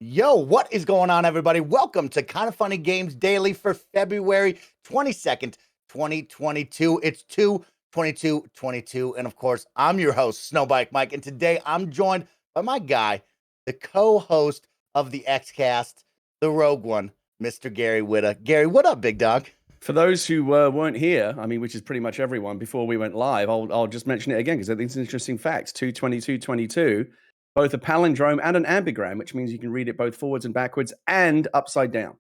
Yo, what is going on, everybody? Welcome to Kind of Funny Games Daily for February 22nd, 2022. It's 2/22/22. And of course, I'm your host, Snowbike Mike. And today I'm joined by my guy, the co-host of the Xcast, the Rogue One, Mr. Gary Whitta. Gary, what up, big dog? For those who weren't here, I mean, which is pretty much everyone, before we went live, I'll just mention it again because I think it's an interesting fact. 2/22/22, both a palindrome and an ambigram, which means you can read it both forwards and backwards and upside down.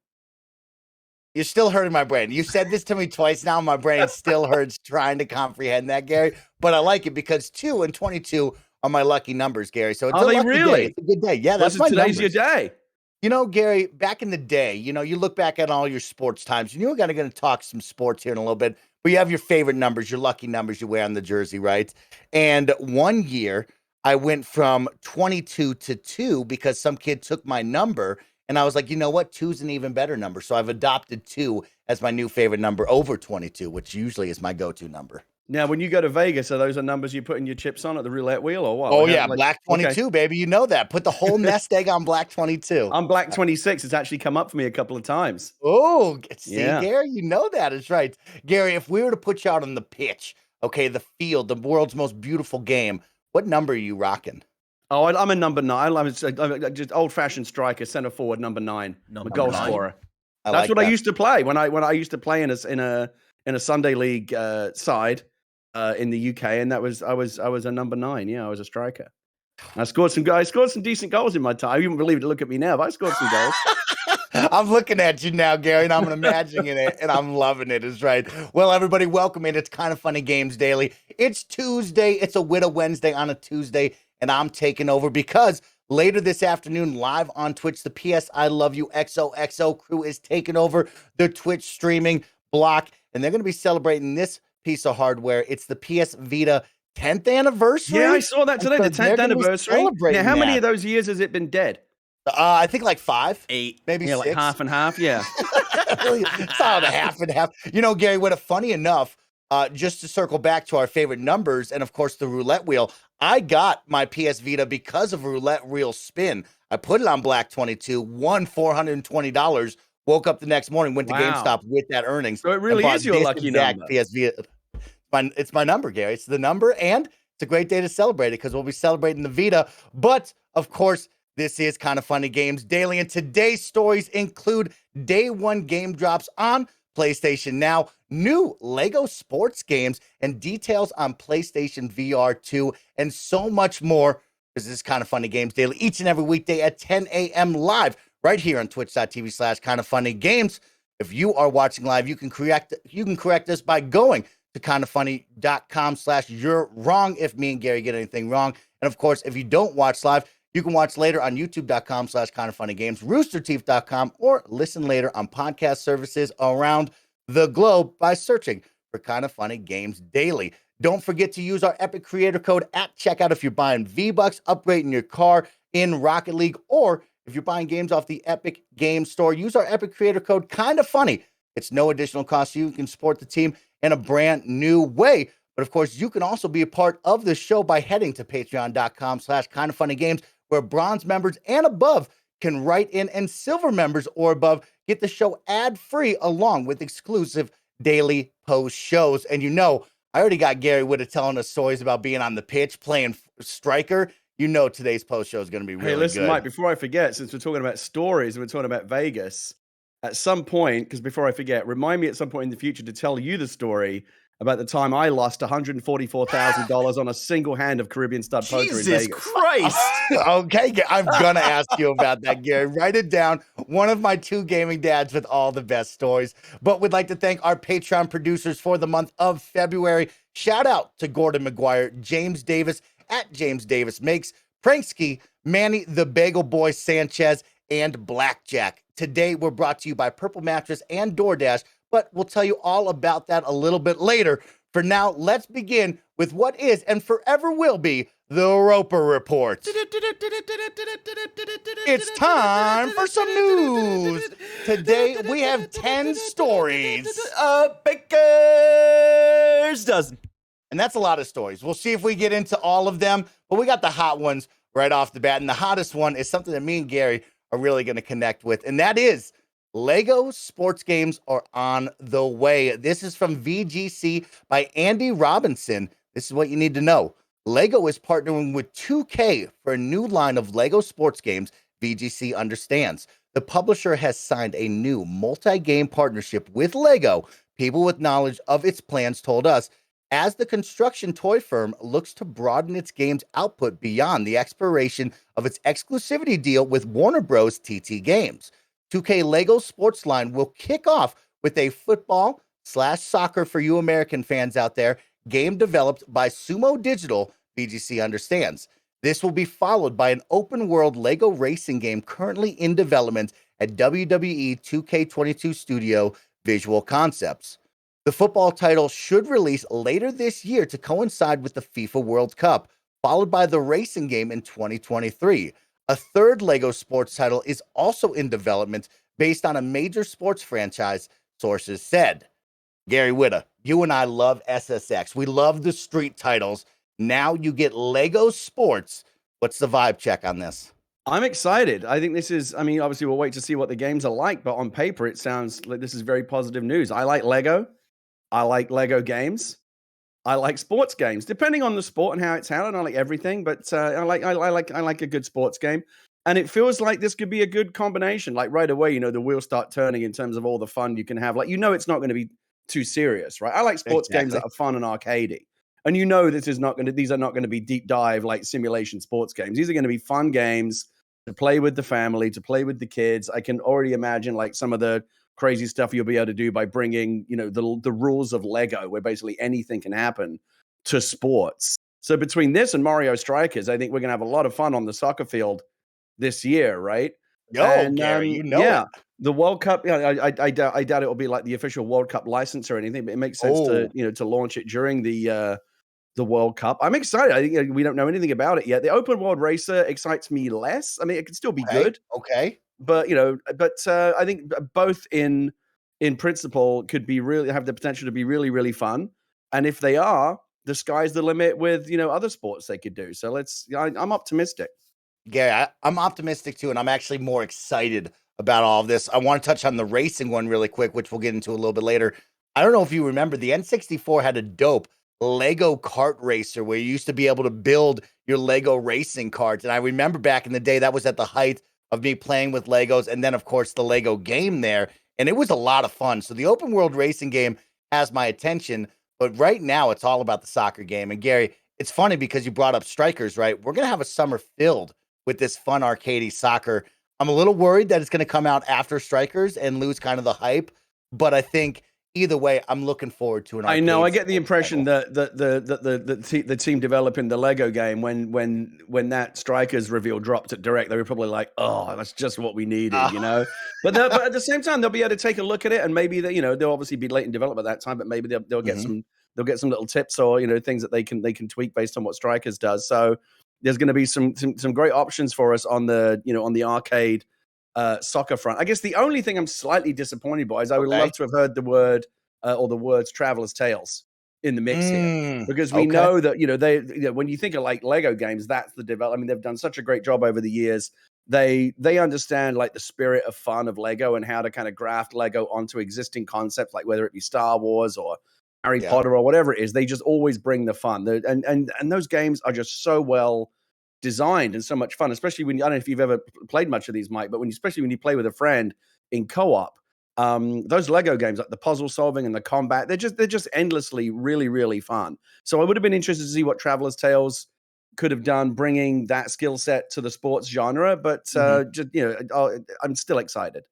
You're still hurting my brain. You said this to me twice now. My brain still hurts trying to comprehend that, Gary. But I like it because 2 and 22 are my lucky numbers, Gary. So it's Are a they lucky really? day. It's a good day. Yeah, that's my Today's numbers. your day. You know, Gary, back in the day, you look back at all your sports times, and you're going to talk some sports here in a little bit, but you have your favorite numbers, your lucky numbers you wear on the jersey, right? And one year, I went from 22 to 2 because some kid took my number, and I was like, you know what? 2's an even better number. So I've adopted 2 as my new favorite number over 22, which usually is my go-to number. Now, when you go to Vegas, are those numbers you putting your chips on at the roulette wheel or what? Oh, yeah, Black 22, baby. You know that. Put the whole nest egg on Black 22. I'm Black 26. It's actually come up for me a couple of times. Oh, see, Yeah. Gary, you know that is right. Gary, if we were to put you out on the pitch, okay, the field, the world's most beautiful game, what number are you rocking? Oh, I'm a number 9. I'm just old-fashioned striker, center forward, number 9. I'm a goal scorer. That's what I used to play when I used to play in a Sunday league side in the UK, and I was a number 9. Yeah, I was a striker. I scored some decent goals in my time. You wouldn't believe it to look at me now, but I scored some goals. I'm looking at you now, Gary, and I'm imagining it, and I'm loving it. Is right. Well, everybody, welcome in. It's Kind of Funny Games Daily. It's Tuesday. It's a Widow Wednesday on a Tuesday, and I'm taking over because later this afternoon, live on Twitch, the PS I Love You XOXO crew is taking over the Twitch streaming block, and they're going to be celebrating this piece of hardware. It's the PS Vita 10th anniversary. Yeah, I saw that today, the 10th anniversary. Now, how many of those years has it been dead? I think like 5. 8. Maybe 6. Like half and half, yeah. It's all the half and half. You know, Gary, what a funny enough, just to circle back to our favorite numbers and, of course, the roulette wheel, I got my PS Vita because of a roulette wheel spin. I put it on Black 22, won $420, woke up the next morning, went to GameStop with that earnings. So it really is your lucky number. PS Vita. It's my number, Gary. It's the number, and it's a great day to celebrate it because we'll be celebrating the Vita. But, of course, this is Kind of Funny Games Daily, and today's stories include day 1 game drops on PlayStation Now, new Lego sports games, and details on PlayStation VR 2, and so much more, because this is Kind of Funny Games Daily each and every weekday at 10 a.m. live, right here on twitch.tv/kindoffunnygames. If you are watching live, you can correct us by going to kindoffunny.com/you're wrong if me and Gary get anything wrong. And of course, if you don't watch live, you can watch later on youtube.com/kindoffunnygames, roosterteeth.com, or listen later on podcast services around the globe by searching for Kind of Funny Games Daily. Don't forget to use our Epic Creator Code at checkout if you're buying V-Bucks, upgrading your car in Rocket League, or if you're buying games off the Epic Game Store, use our Epic Creator Code KindaFunny. It's no additional cost. You can support the team in a brand new way. But of course, you can also be a part of the show by heading to patreon.com/kindoffunnygames, where bronze members and above can write in, and silver members or above get the show ad-free along with exclusive daily post shows. And you know, I already got Gary Whitta telling us stories about being on the pitch, playing striker. You know today's post show is going to be really good. Hey, listen, Mike, before I forget, since we're talking about stories and we're talking about Vegas, at some point, because before I forget, remind me at some point in the future to tell you the story about the time I lost $144,000 on a single hand of Caribbean stud poker in Vegas. Jesus Christ. Okay, I'm going to ask you about that, Gary. Write it down. One of my 2 gaming dads with all the best stories. But we'd like to thank our Patreon producers for the month of February. Shout out to Gordon McGuire, James Davis at James Davis Makes, Pranksky, Manny the Bagel Boy Sanchez, and Blackjack. Today, we're brought to you by Purple Mattress and DoorDash, but we'll tell you all about that a little bit later. For now, let's begin with what is and forever will be the Roper Report. It's time for some news. Today, we have 10 stories. Baker's dozen. And that's a lot of stories. We'll see if we get into all of them, but we got the hot ones right off the bat. And the hottest one is something that me and Gary are really going to connect with, and that is Lego sports games are on the way. This is from VGC by Andy Robinson. This is what you need to know. Lego is partnering with 2K for a new line of Lego sports games. VGC understands. The publisher has signed a new multi-game partnership with Lego. People with knowledge of its plans told us, as the construction toy firm looks to broaden its games output beyond the expiration of its exclusivity deal with Warner Bros. TT Games. 2K Lego Sports line will kick off with a football/soccer for you American fans out there game developed by Sumo Digital, VGC understands. This will be followed by an open-world Lego racing game currently in development at WWE 2K22 Studio Visual Concepts. The football title should release later this year to coincide with the FIFA World Cup, followed by the racing game in 2023. A third Lego sports title is also in development based on a major sports franchise, sources said. Gary Whitta, you and I love SSX. We love the street titles. Now you get Lego sports. What's the vibe check on this? I'm excited. I think this is, obviously we'll wait to see what the games are like, but on paper, it sounds like this is very positive news. I like Lego. I like Lego games. I like sports games, depending on the sport and how it's handled. I like everything, but I like a good sports game, and it feels like this could be a good combination. Like right away, the wheels start turning in terms of all the fun you can have. Like it's not going to be too serious, right? I like sports games that are fun and arcadey, and these are not going to be deep dive like simulation sports games. These are going to be fun games to play with the family, to play with the kids. I can already imagine like some of the crazy stuff you'll be able to do by bringing, the rules of Lego, where basically anything can happen, to sports. So between this and Mario Strikers, I think we're gonna have a lot of fun on the soccer field this year, right? Gary, it. The World Cup. I doubt it will be like the official World Cup license or anything, but it makes sense to launch it during the World Cup. I'm excited. I think we don't know anything about it yet. The open world racer excites me less. It could still be good. Okay. But I think both in principle could be have the potential to be really, really fun. And if they are, the sky's the limit with other sports they could do. So I'm optimistic. Gary, I'm optimistic too, and I'm actually more excited about all of this. I want to touch on the racing one really quick, which we'll get into a little bit later. I don't know if you remember, the N64 had a dope Lego kart racer where you used to be able to build your Lego racing carts. And I remember back in the day, that was at the height of me playing with Legos, and then of course the Lego game there, and it was a lot of fun. So the open world racing game has my attention, but right now it's all about the soccer game. And Gary, it's funny because you brought up Strikers, right? We're gonna have a summer filled with this fun arcadey soccer. I'm a little worried that it's gonna come out after Strikers and lose kind of the hype, but I think either way, I'm looking forward to an. I know. I get the impression that the team developing the Lego game, when that Strikers reveal dropped at Direct, they were probably like, "Oh, that's just what we needed," But at the same time, they'll be able to take a look at it, and maybe they'll obviously be late in development at that time, but maybe they'll get some little tips or things that they can tweak based on what Strikers does. So there's going to be some great options for us on the arcade soccer front. I guess the only thing I'm slightly disappointed by is I would love to have heard the word or the words Traveler's Tales in the mix here, because we know that they when you think of like Lego games, that's the development. They've done such a great job over the years. They understand like the spirit of fun of Lego and how to kind of graft Lego onto existing concepts, like whether it be Star Wars or Harry Potter or whatever it is. They just always bring the fun, and those games are just so well designed and so much fun, especially when I don't know if you've ever played much of these, Mike, but especially when you play with a friend in co-op, those Lego games, like the puzzle solving and the combat, they're just endlessly really, really fun. So I would have been interested to see what Traveler's Tales could have done, bringing that skill set to the sports genre. But I'm still excited.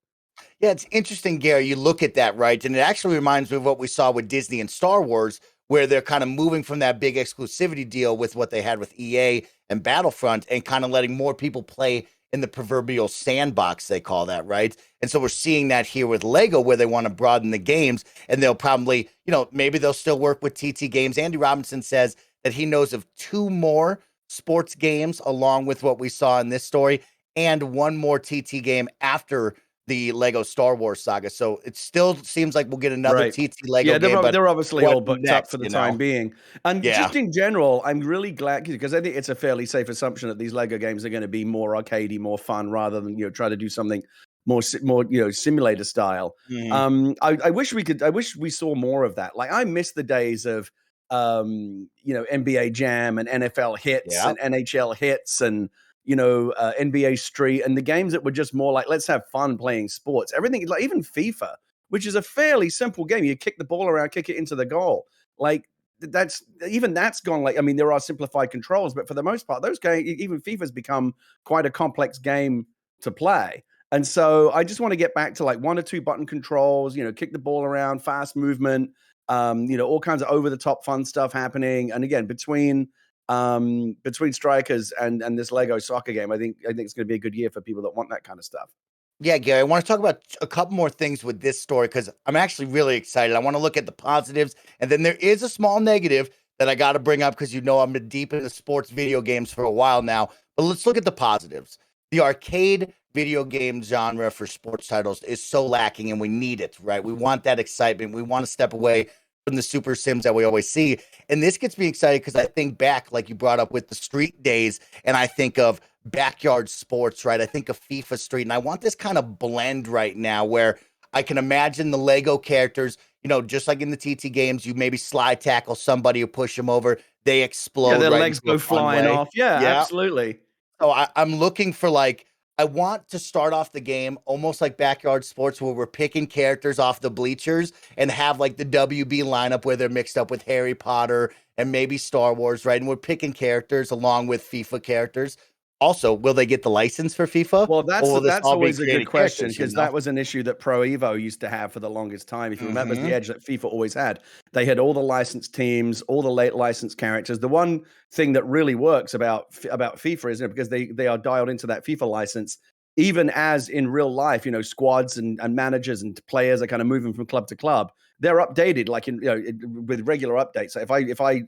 Yeah, it's interesting, Gary. You look at that, right? And it actually reminds me of what we saw with Disney and Star Wars, where they're kind of moving from that big exclusivity deal with what they had with EA and Battlefront and kind of letting more people play in the proverbial sandbox, they call that, right? And so we're seeing that here with Lego, where they want to broaden the games, and they'll probably, maybe they'll still work with TT Games. Andy Robinson says that he knows of 2 more sports games along with what we saw in this story, and 1 more TT game after the Lego Star Wars saga. So it still seems like we'll get another Right. TT Lego Yeah, game. But they're obviously what all booked up next, for the you time know? being. And Yeah. just in general, I'm really glad because I think it's a fairly safe assumption that these Lego games are going to be more arcadey, more fun, rather than try to do something more simulator style. Mhm. I wish we saw more of that. Like I miss the days of NBA Jam and NFL hits Yeah. and NHL hits and NBA Street and the games that were just more like let's have fun playing sports. Everything like even FIFA, which is a fairly simple game. You kick the ball around, kick it into the goal. Like that's gone. Like I mean, there are simplified controls, but for the most part, those games, even FIFA's become quite a complex game to play. And so I just want to get back to like 1 or 2 button controls. Kick the ball around, fast movement. All kinds of over the top fun stuff happening. And again, between Strikers and this Lego soccer game, I think it's going to be a good year for people that want that kind of stuff. Yeah, Gary, I want to talk about a couple more things with this story because I'm actually really excited. I want to look at the positives, and then there is a small negative that I got to bring up because I've been deep into sports video games for a while now. But let's look at the positives. The arcade video game genre for sports titles is so lacking, and we need it, right? We want that excitement. We want to step away from the super sims that we always see. And this gets me excited because I think back, like you brought up with the street days, and I think of backyard sports, right? I think of FIFA Street, and I want this kind of blend right now where I can imagine the Lego characters, just like in the TT games, you maybe slide tackle somebody or push them over, they explode. Yeah, their right legs into a go fun flying way. off. Yeah, absolutely. So I'm looking for I want to start off the game almost like backyard sports where we're picking characters off the bleachers and have like the WB lineup where they're mixed up with Harry Potter and maybe Star Wars, right? And we're picking characters along with FIFA characters. Also, will they get the license for FIFA? Well, Or will this that's all be always a good created question characters, because that was an issue that Pro Evo used to have for the longest time. If you remember, the Mhm. edge that FIFA always had. They had all the licensed teams, all the late licensed characters. The one thing that really works about FIFA is because they are dialed into that FIFA license, even as in real life, squads and managers and players are kind of moving from club to club. They're updated like with regular updates. So if I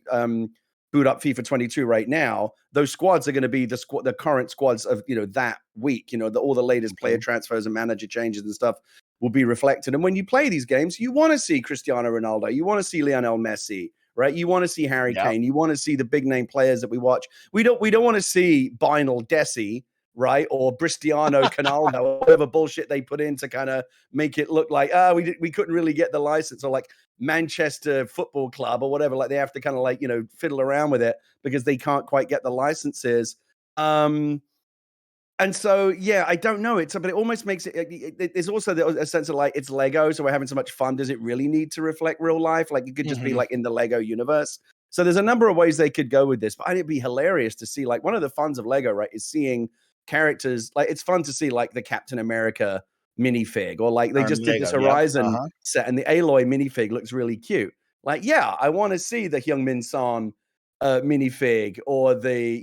boot up FIFA 22 right now, those squads are going to be the current squads of that week. All the latest player transfers and manager changes and stuff will be reflected. And when you play these games, you want to see Cristiano Ronaldo, you want to see Lionel Messi, right? You want to see Harry Kane, you want to see the big name players that we watch. We don't want to see Binal Desi, right? Or Cristiano Canaldo, or whatever bullshit they put in to kind of make it look like we couldn't really get the license, or like Manchester Football Club or whatever. Like they have to kind of fiddle around with it because they can't quite get the licenses. And so, yeah, I don't know. But it almost makes it. There's also a sense of like it's Lego, so we're having so much fun. Does it really need to reflect real life? Like it could just be like in the Lego universe. So there's a number of ways they could go with this, but I think it'd be hilarious to see. Like one of the funs of Lego, right, is seeing characters. Like it's fun to see like the Captain America minifig, or like they just did this Horizon set, and the Aloy minifig looks really cute. Like, yeah, I want to see the Hyungmin Son minifig, or the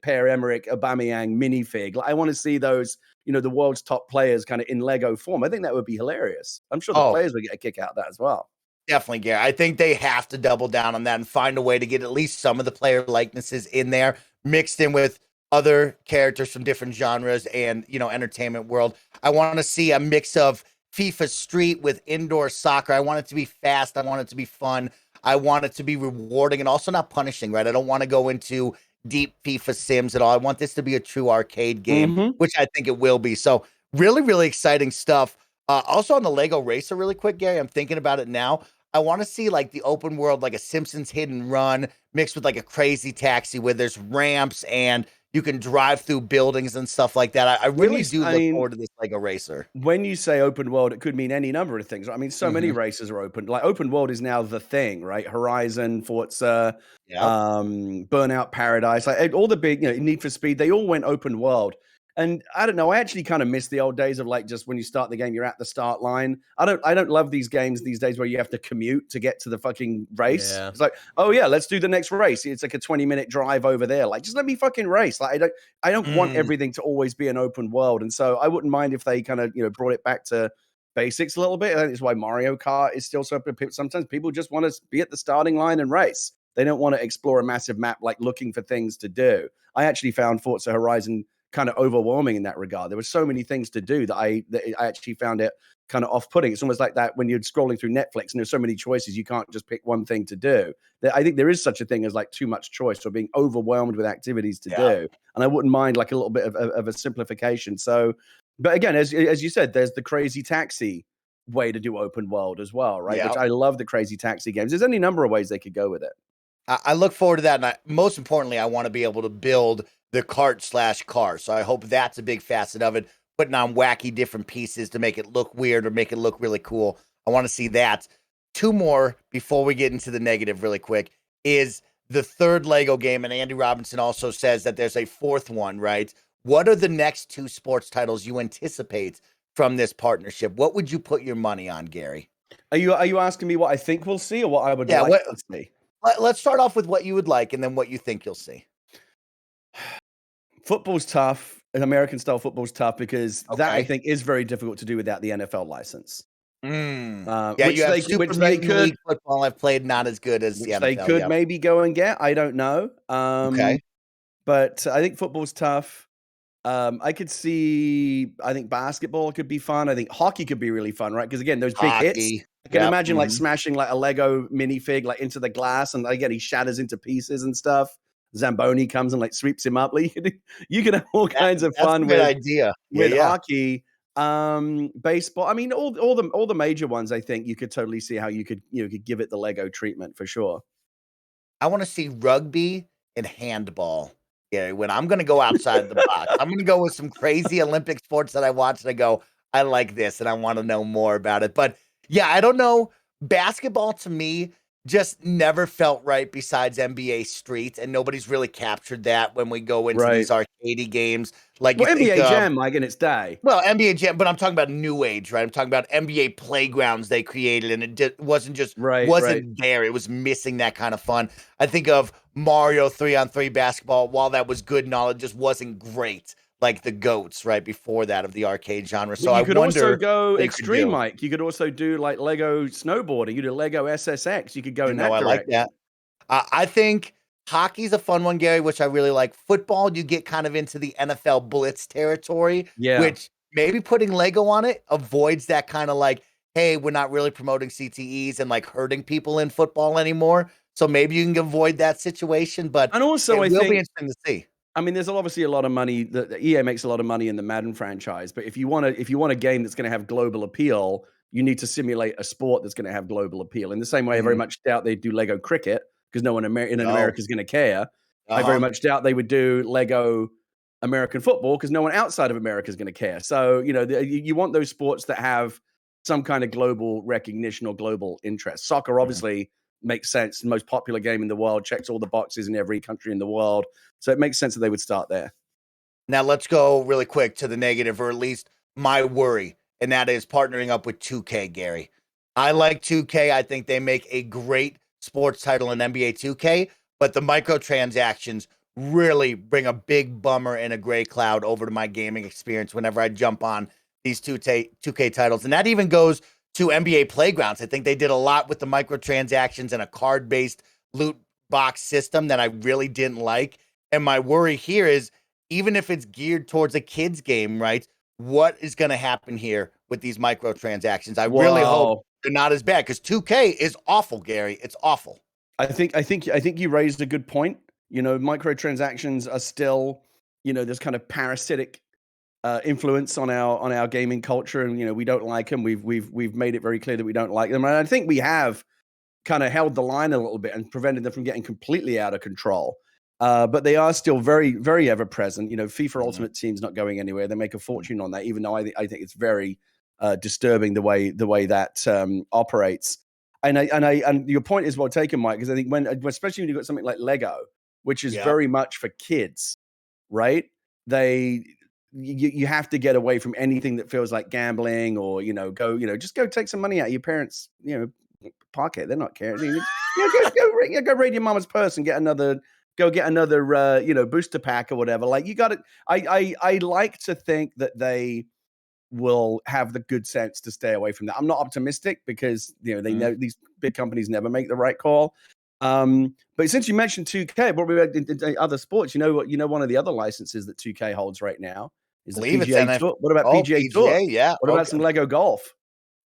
Pierre-Emerick Aubameyang minifig. Like, I want to see those, the world's top players kind of in Lego form. I think that would be hilarious. I'm sure the players would get a kick out of that as well. Definitely, Gary. I think they have to double down on that and find a way to get at least some of the player likenesses in there, mixed in with other characters from different genres and, entertainment world. I want to see a mix of FIFA Street with indoor soccer. I want it to be fast. I want it to be fun. I want it to be rewarding and also not punishing, right? I don't want to go into deep FIFA sims at all. I want this to be a true arcade game, which I think it will be. So really, really exciting stuff. Also on the Lego Racer, really quick, Gary, I'm thinking about it now. I want to see like the open world, like a Simpsons hit and run mixed with like a crazy taxi where there's ramps and you can drive through buildings and stuff like that. I really do look forward to this Lego Racer. When you say open world, it could mean any number of things. I mean, so many races are open. Like open world is now the thing, right? Horizon, Forza, Burnout Paradise, like all the big, Need for Speed, they all went open world. And I don't know, I actually kind of miss the old days of like just when you start the game, you're at the start line. I don't love these games these days where you have to commute to get to the fucking race. Yeah. It's like, oh yeah, let's do the next race. It's like a 20-minute drive over there. Like, just let me fucking race. Like, I don't want everything to always be an open world. And so I wouldn't mind if they kind of, brought it back to basics a little bit. I think it's why Mario Kart is still so popular. Sometimes people just want to be at the starting line and race. They don't want to explore a massive map, like looking for things to do. I actually found Forza Horizon kind of overwhelming in that regard. There were so many things to do that I actually found it kind of off-putting. It's almost like that when you're scrolling through Netflix and there's so many choices, you can't just pick one thing to do. I think there is such a thing as like too much choice or being overwhelmed with activities to do. And I wouldn't mind like a little bit of a simplification. So, but again, as you said, there's the Crazy Taxi way to do open world as well, right? Which I love the Crazy Taxi games. There's any number of ways they could go with it. I look forward to that. And most importantly, I want to be able to build the cart/car. So I hope that's a big facet of it, putting on wacky different pieces to make it look weird or make it look really cool. I want to see that. Two more before we get into the negative really quick is the third Lego game. And Andy Robinson also says that there's a fourth one, right? What are the next two sports titles you anticipate from this partnership? What would you put your money on, Gary? Are you asking me what I think we'll see or what I would like to see? Let's start off with what you would like and then what you think you'll see. Football's tough. American style football's tough because that I think is very difficult to do without the NFL license. Which they could league football I've played not as good as the NFL. They could maybe go and get. I don't know. But I think football's tough. I could see. I think basketball could be fun. I think hockey could be really fun, right? Because again, those big hits. I can imagine like smashing like a Lego minifig like into the glass, and again he shatters into pieces and stuff. Zamboni comes and like sweeps him up. Like, you can have all kinds of fun with hockey, baseball. I mean, all the major ones. I think you could totally see how you could give it the Lego treatment for sure. I want to see rugby and handball. Gary, when I'm going to go outside the box, I'm going to go with some crazy Olympic sports that I watch and I go, I like this and I want to know more about it. But yeah, I don't know. Basketball to me just never felt right besides NBA Street, and nobody's really captured that when we go into these arcadey games. Like NBA Jam, like in its day. Well, NBA Jam, but I'm talking about new age, right? I'm talking about NBA playgrounds they created, and it wasn't just wasn't there. It was missing that kind of fun. I think of Mario 3-on-3 basketball. While that was good and all, it just wasn't great like the GOATs right before that of the arcade genre. So you could also go extreme, Mike. You could also do like Lego snowboarding. You do Lego SSX. You could go in that direction. I like that. I think hockey's a fun one, Gary, which I really like. Football, you get kind of into the NFL blitz territory, which maybe putting Lego on it avoids that kind of like, hey, we're not really promoting CTEs and like hurting people in football anymore. So maybe you can avoid that situation. But and also, it will be interesting to see. I mean, there's obviously a lot of money. The EA makes a lot of money in the Madden franchise, but if you want a game that's going to have global appeal, you need to simulate a sport that's going to have global appeal. In the same way, I very much doubt they do Lego cricket because no one in America is going to care. I very much doubt they would do Lego American football because no one outside of America is going to care. So you want those sports that have some kind of global recognition or global interest. Soccer, obviously. Makes sense. The most popular game in the world, checks all the boxes in every country in the world. So it makes sense that they would start there. Now let's go really quick to the negative, or at least my worry, and that is partnering up with 2K, Gary. I like 2K. I think they make a great sports title in NBA 2K, but the microtransactions really bring a big bummer and a gray cloud over to my gaming experience whenever I jump on these 2K titles. And that even goes to NBA Playgrounds. I think they did a lot with the microtransactions and a card-based loot box system that I really didn't like. And my worry here is, even if it's geared towards a kid's game, right? What is going to happen here with these microtransactions? I really hope they're not as bad because 2K is awful, Gary. It's awful. I think you raised a good point. Microtransactions are still, this kind of parasitic influence on our gaming culture, and we don't like them. We've made it very clear that we don't like them, and I think we have kind of held the line a little bit and prevented them from getting completely out of control. But they are still very, very ever present. FIFA Ultimate Team's not going anywhere. They make a fortune on that, even though I think it's very disturbing the way that operates. And your point is well taken, Mike, because I think especially when you've got something like Lego, which is very much for kids, right? You have to get away from anything that feels like gambling or, just go take some money out of your parents' pocket. They're not caring. Go raid your mama's purse and get another booster pack or whatever. Like you got it. I like to think that they will have the good sense to stay away from that. I'm not optimistic because they know these big companies never make the right call. But since you mentioned 2K, what we in other sports, you know what? You know, one of the other licenses that 2K holds right now is the PGA Tour. What about PGA Tour? Yeah. What about some Lego Golf?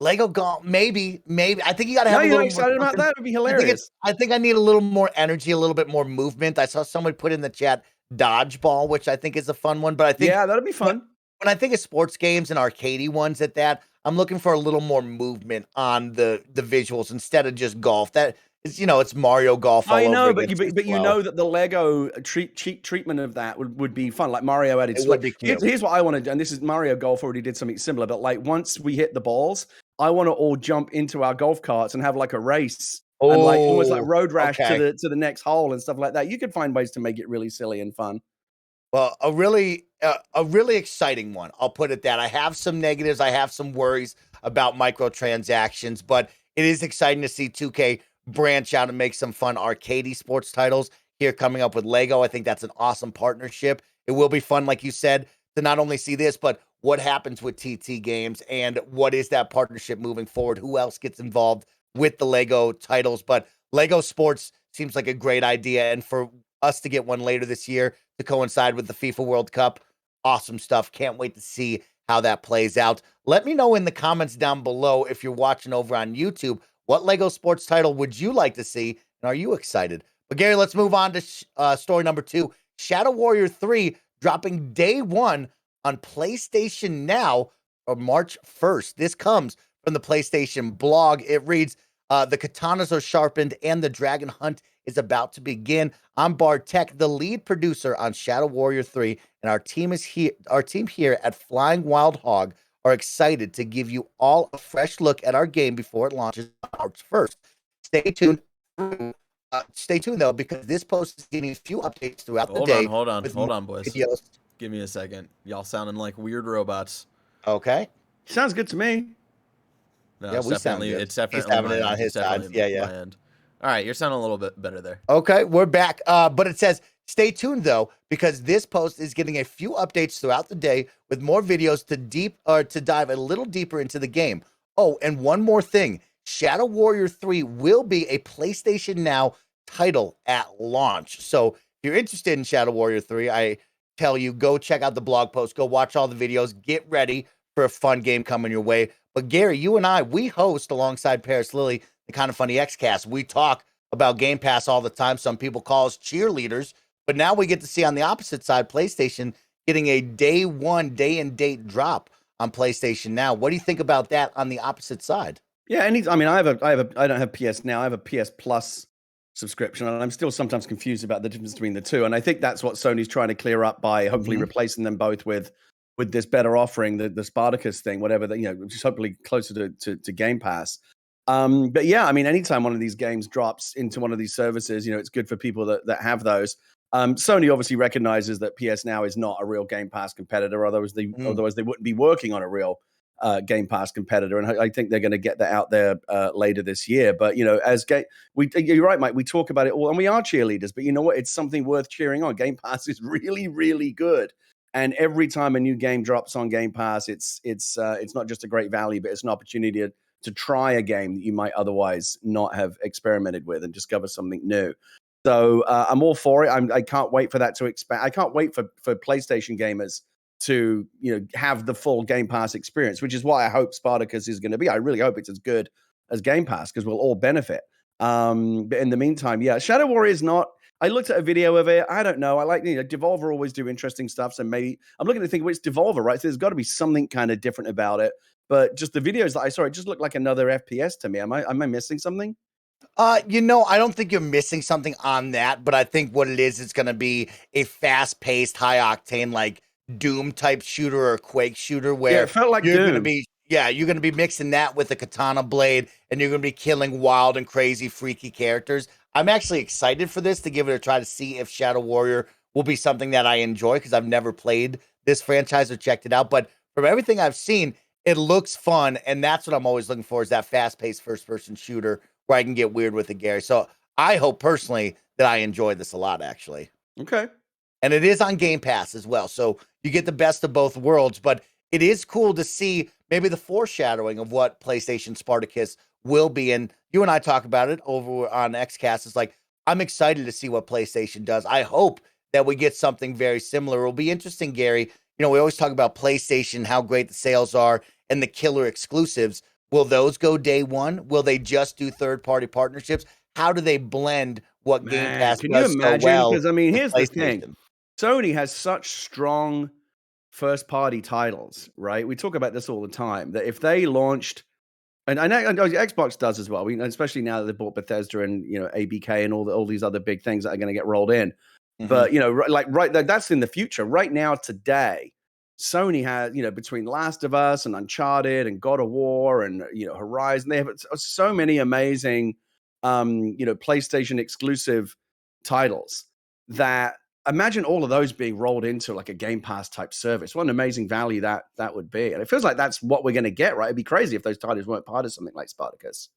Lego Golf, maybe. I think you got to have No, a you're little not more. excited about that? It'd be hilarious. I think I need a little more energy, a little bit more movement. I saw someone put in the chat dodgeball, which I think is a fun one. But I think that'd be fun. When I think of sports games and arcadey ones at that, I'm looking for a little more movement on the visuals instead of just golf. That is, it's Mario Golf. I know, but you know that the Lego treatment of that would be fun, like Mario added. It would be cute. Here's what I want to do, and this is Mario Golf already did something similar. But like once we hit the balls, I want to all jump into our golf carts and have like a race. And like almost like road rash to the next hole and stuff like that. You could find ways to make it really silly and fun. Well, a really exciting one. I'll put it that. I have some negatives. I have some worries about microtransactions, but it is exciting to see 2K branch out and make some fun arcadey sports titles here coming up with Lego. I think that's an awesome partnership. It will be fun, like you said, to not only see this, but what happens with TT Games and what is that partnership moving forward? Who else gets involved with the Lego titles? But Lego Sports seems like a great idea. And for us to get one later this year to coincide with the FIFA World Cup, awesome stuff. Can't wait to see how that plays out. Let me know in the comments down below if you're watching over on YouTube, what Lego Sports title would you like to see? And are you excited? But Gary, let's move on to story number 2. Shadow Warrior 3 dropping day 1 on PlayStation Now on March 1st. This comes from the PlayStation blog. It reads, the katanas are sharpened and the dragon hunt is about to begin. I'm Bartek, the lead producer on Shadow Warrior 3, and our team here at Flying Wild Hog are excited to give you all a fresh look at our game before it launches on March 1st. Stay tuned though, because this post is getting a few updates throughout the day. Hold on, boys. Videos. Give me a second. Y'all sounding like weird robots. Okay. Sounds good to me. No, yeah, it's definitely He's having it on his side. Yeah. All right, you're sounding a little bit better there. Okay, we're back. But it says, stay tuned though, because this post is getting a few updates throughout the day with more videos to dive a little deeper into the game. Oh, and one more thing. Shadow Warrior 3 will be a PlayStation Now title at launch. So if you're interested in Shadow Warrior 3, I tell you, go check out the blog post, go watch all the videos, get ready for a fun game coming your way. But Gary, you and I, we host alongside Paris Lilly, the KindaFunny Xcast. We talk about Game Pass all the time. Some people call us cheerleaders, but now we get to see on the opposite side, PlayStation getting a day 1, day and date drop on PlayStation Now. What do you think about that on the opposite side? Yeah, I don't have PS Now. I have a PS Plus subscription, and I'm still sometimes confused about the difference between the two. And I think that's what Sony's trying to clear up by hopefully replacing them both with this better offering, the Spartacus thing, whatever that, which is hopefully closer to Game Pass. But yeah, I mean, anytime one of these games drops into one of these services, it's good for people that have those. Sony obviously recognizes that PS Now is not a real Game Pass competitor, otherwise they wouldn't be working on a real Game Pass competitor, and I think they're going to get that out there later this year. But you're right, Mike. We talk about it all, and we are cheerleaders. But you know what? It's something worth cheering on. Game Pass is really, really good, and every time a new game drops on Game Pass, it's not just a great value, but it's an opportunity to try a game that you might otherwise not have experimented with and discover something new. So I'm all for it. I can't wait for that to expand. I can't wait for PlayStation gamers to have the full Game Pass experience, which is why I hope Spartacus is going to be. I really hope it's as good as Game Pass because we'll all benefit. But in the meantime, yeah, Shadow Warrior is not. I looked at a video of it. I don't know. I like Devolver always do interesting stuff. So maybe I'm looking to think, well, it's Devolver, right? So there's got to be something kind of different about it. But just the videos that I saw, it just looked like another FPS to me. Am I missing something? I don't think you're missing something on that, but I think what it is, it's going to be a fast-paced, high-octane, like Doom type shooter or Quake shooter where it felt like you're Doom. You're going to be mixing that with a katana blade, and you're going to be killing wild and crazy, freaky characters. I'm actually excited for this to give it a try to see if Shadow Warrior will be something that I enjoy because I've never played this franchise or checked it out. But from everything I've seen, it looks fun, and that's what I'm always looking for is that fast-paced first-person shooter where I can get weird with it, Gary. So I hope personally that I enjoy this a lot, actually. Okay. And it is on Game Pass as well. So you get the best of both worlds, but it is cool to see maybe the foreshadowing of what PlayStation Spartacus will be. And you and I talk about it over on Xcast. It's like, I'm excited to see what PlayStation does. I hope that we get something very similar. It'll be interesting, Gary. We always talk about PlayStation, how great the sales are, and the killer exclusives. Will those go day one? Will they just do third-party partnerships? How do they blend what Game Man, Pass can you does so imagine? well Because I mean, with here's the thing. PlayStation? Sony has such strong first party titles, right? We talk about this all the time, that if they launched, and I know Xbox does as well, especially now that they bought Bethesda and ABK and all these other big things that are going to get rolled in. But that's in the future. Right now, today, Sony has between Last of Us and Uncharted and God of War and Horizon, they have so many amazing PlayStation exclusive titles that imagine all of those being rolled into like a Game Pass type service. What an amazing value that would be. And it feels like that's what we're going to get, right? It'd be crazy if those titles weren't part of something like Spartacus.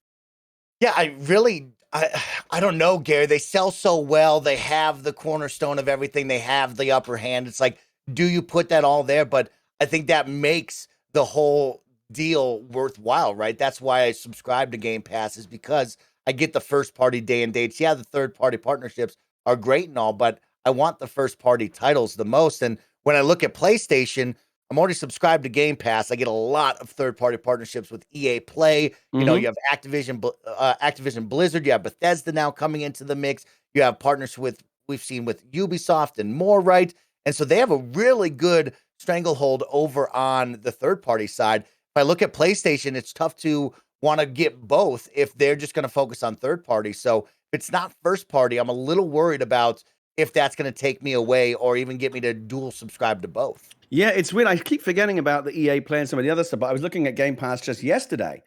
Yeah, I don't know, Gary. They sell so well. They have the cornerstone of everything. They have the upper hand. It's like, do you put that all there? But I think that makes the whole deal worthwhile, right? That's why I subscribe to Game Pass, is because I get the first party day and dates. Yeah, the third party partnerships are great and all, but I want the first party titles the most. And when I look at PlayStation, I'm already subscribed to Game Pass. I get a lot of third-party partnerships with EA Play. You have Activision Blizzard. You have Bethesda now coming into the mix. You have partners we've seen with Ubisoft and more, right? And so they have a really good stranglehold over on the third-party side. If I look at PlayStation, it's tough to want to get both if they're just going to focus on third-party. So if it's not first-party, I'm a little worried about if that's going to take me away or even get me to dual subscribe to both. Yeah, it's weird. I keep forgetting about the EA Play and some of the other stuff, but I was looking at Game Pass just yesterday,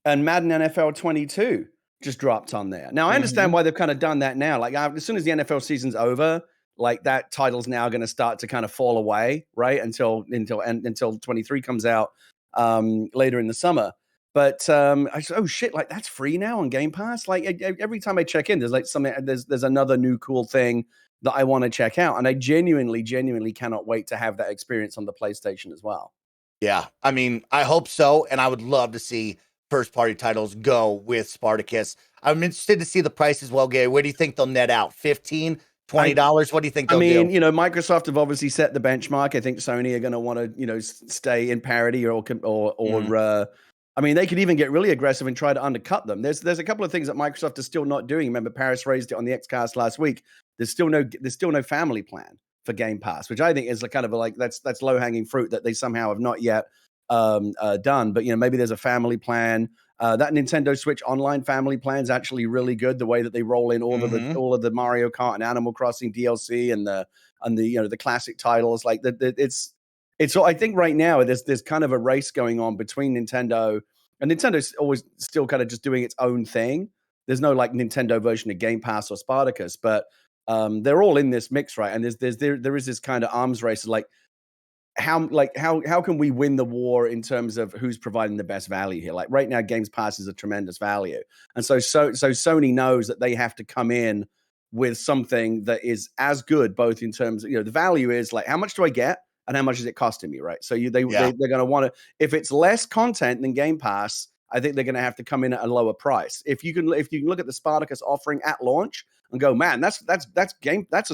and Madden NFL 22 just dropped on there. Now, I understand why they've kind of done that now. Like, as soon as the NFL season's over, like that title's now going to start to kind of fall away, right? Until 23 comes out later in the summer. But I said, oh shit, like that's free now on Game Pass. Like every time I check in, there's like something, there's another new cool thing that I want to check out. And I genuinely cannot wait to have that experience on the PlayStation as well. Yeah, I mean, I hope so. And I would love to see first party titles go with Spartacus. I'm interested to see the price as well, Gary. Where do you think they'll net out? $15, $20? What do you think they'll do? Microsoft have obviously set the benchmark. I think Sony are going to want to, stay in parity or I mean, they could even get really aggressive and try to undercut them. There's a couple of things that Microsoft is still not doing. Remember, Paris raised it on the Xcast last week. There's still no family plan for Game Pass, which I think is that's low hanging fruit that they somehow have not yet done. But maybe there's a family plan. That Nintendo Switch Online family plan is actually really good. The way that they roll in all of the Mario Kart and Animal Crossing DLC and the classic titles, like it's I think right now there's kind of a race going on between Nintendo, and Nintendo's always still kind of just doing its own thing. There's no like Nintendo version of Game Pass or Spartacus, but they're all in this mix, right? And there is this kind of arms race, like how can we win the war in terms of who's providing the best value here? Like right now, Games Pass is a tremendous value, and so Sony knows that they have to come in with something that is as good, both in terms of the value is like how much do I get and how much is it costing me, right? So they're going to want to, if it's less content than Game Pass, I think they're going to have to come in at a lower price. If you can look at the Spartacus offering at launch and go, man, that's as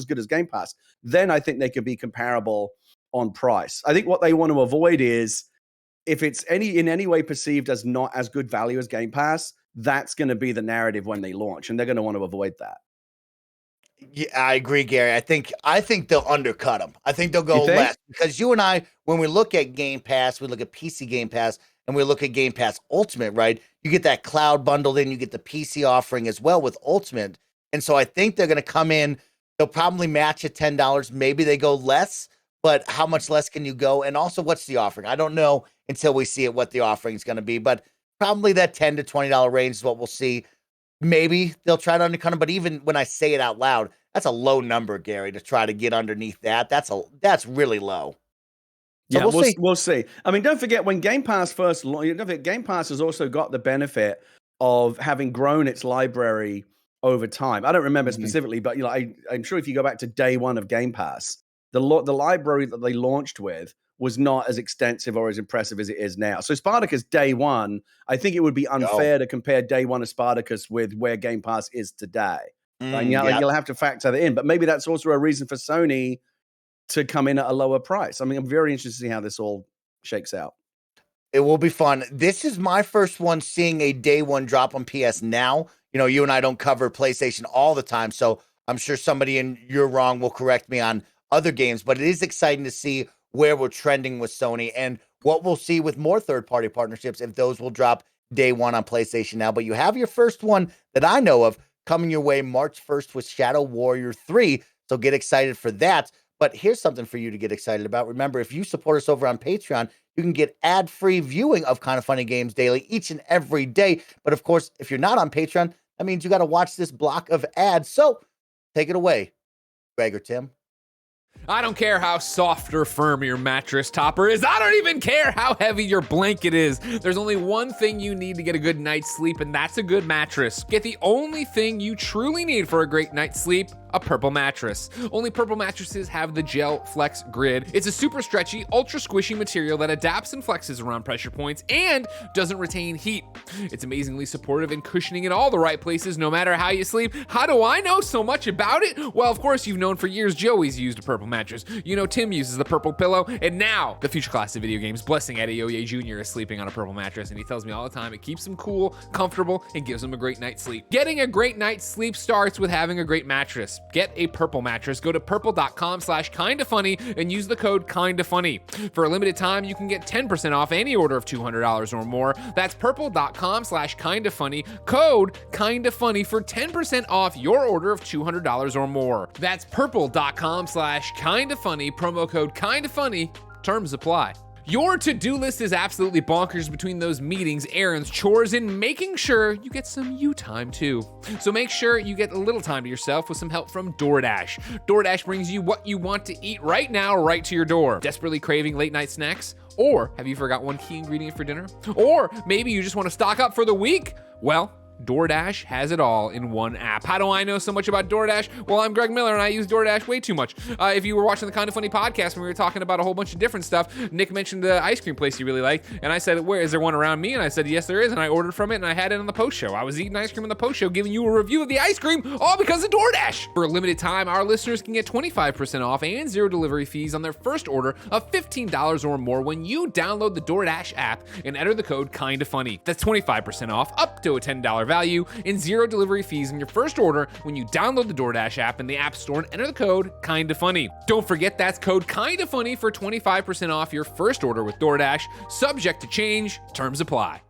good as Game Pass, then I think they could be comparable on price. I think what they want to avoid is if it's in any way perceived as not as good value as Game Pass, that's going to be the narrative when they launch, and they're going to want to avoid that. Yeah, I agree, Gary. I think they'll undercut them. I think they'll go less because you and I, when we look at Game Pass, we look at PC Game Pass and we look at Game Pass Ultimate, right? You get that cloud bundled in, you get the PC offering as well with Ultimate. And so I think they're going to come in, they'll probably match at $10. Maybe they go less, but how much less can you go? And also, what's the offering? I don't know until we see it what the offering is going to be, but probably that $10 to $20 range is what we'll see. Maybe they'll try to undercut them, but even when I say it out loud, that's a low number, Gary, to try to get underneath that. That's really low. So yeah, we'll see. I mean, don't forget when Game Pass first launched, Game Pass has also got the benefit of having grown its library over time. I don't remember specifically, but I'm sure if you go back to day one of Game Pass, the library that they launched with was not as extensive or as impressive as it is now. So Spartacus day one, I think it would be unfair to compare day one of Spartacus with where Game Pass is today. And you'll have to factor that in. But maybe that's also a reason for Sony to come in at a lower price. I mean, I'm very interested to see how this all shakes out. It will be fun. This is my first one seeing a day one drop on PS Now. You know, you and I don't cover PlayStation all the time, so I'm sure somebody in You're Wrong will correct me on other games, but it is exciting to see where we're trending with Sony and what we'll see with more third-party partnerships if those will drop day one on PlayStation Now. But you have your first one that I know of coming your way March 1st with Shadow Warrior 3, so get excited for that. But here's something for you to get excited about. Remember, if you support us over on Patreon, you can get ad-free viewing of Kinda Funny Games daily each and every day. But of course, if you're not on Patreon, that means you got to watch this block of ads. So take it away, Greg or Tim. I don't care how soft or firm your mattress topper is. I don't even care how heavy your blanket is. There's only one thing you need to get a good night's sleep, and that's a good mattress. Get the only thing you truly need for a great night's sleep, a Purple mattress. Only Purple mattresses have the Gel Flex Grid. It's a super stretchy, ultra squishy material that adapts and flexes around pressure points and doesn't retain heat. It's amazingly supportive and cushioning in all the right places, no matter how you sleep. How do I know so much about it? Well, of course, you've known for years Joey's used a Purple mattress. You know Tim uses the Purple pillow, and now the future class of video games, Blessing Adeoye Jr. is sleeping on a Purple mattress, and he tells me all the time it keeps him cool, comfortable, and gives him a great night's sleep. Getting a great night's sleep starts with having a great mattress. Get a Purple mattress. Go to purple.com/kindafunny and use the code kindafunny. For a limited time, you can get 10% off any order of $200 or more. That's purple.com/kindafunny, code kindafunny for 10% off your order of $200 or more. That's purple.com/kindafunny, promo code kindafunny. Terms apply. Your to-do list is absolutely bonkers between those meetings, errands, chores, and making sure you get some you time too. So make sure you get a little time to yourself with some help from DoorDash. DoorDash brings you what you want to eat right now, right to your door. Desperately craving late night snacks? Or have you forgot one key ingredient for dinner? Or maybe you just want to stock up for the week? Well, DoorDash has it all in one app. How do I know so much about DoorDash? Well, I'm Greg Miller and I use DoorDash way too much. If you were watching the Kinda Funny podcast when we were talking about a whole bunch of different stuff, Nick mentioned the ice cream place he really liked, and I said, where is there one around me? And I said, yes, there is, and I ordered from it and I had it on the post show. I was eating ice cream on the post show, giving you a review of the ice cream, all because of DoorDash. For a limited time, our listeners can get 25% off and zero delivery fees on their first order of $15 or more when you download the DoorDash app and enter the code KindaFunny. That's 25% off, up to a $10 value, and zero delivery fees in your first order when you download the DoorDash app in the App Store and enter the code KindaFunny. Don't forget that's code KindaFunny for 25% off your first order with DoorDash. Subject to change. Terms apply.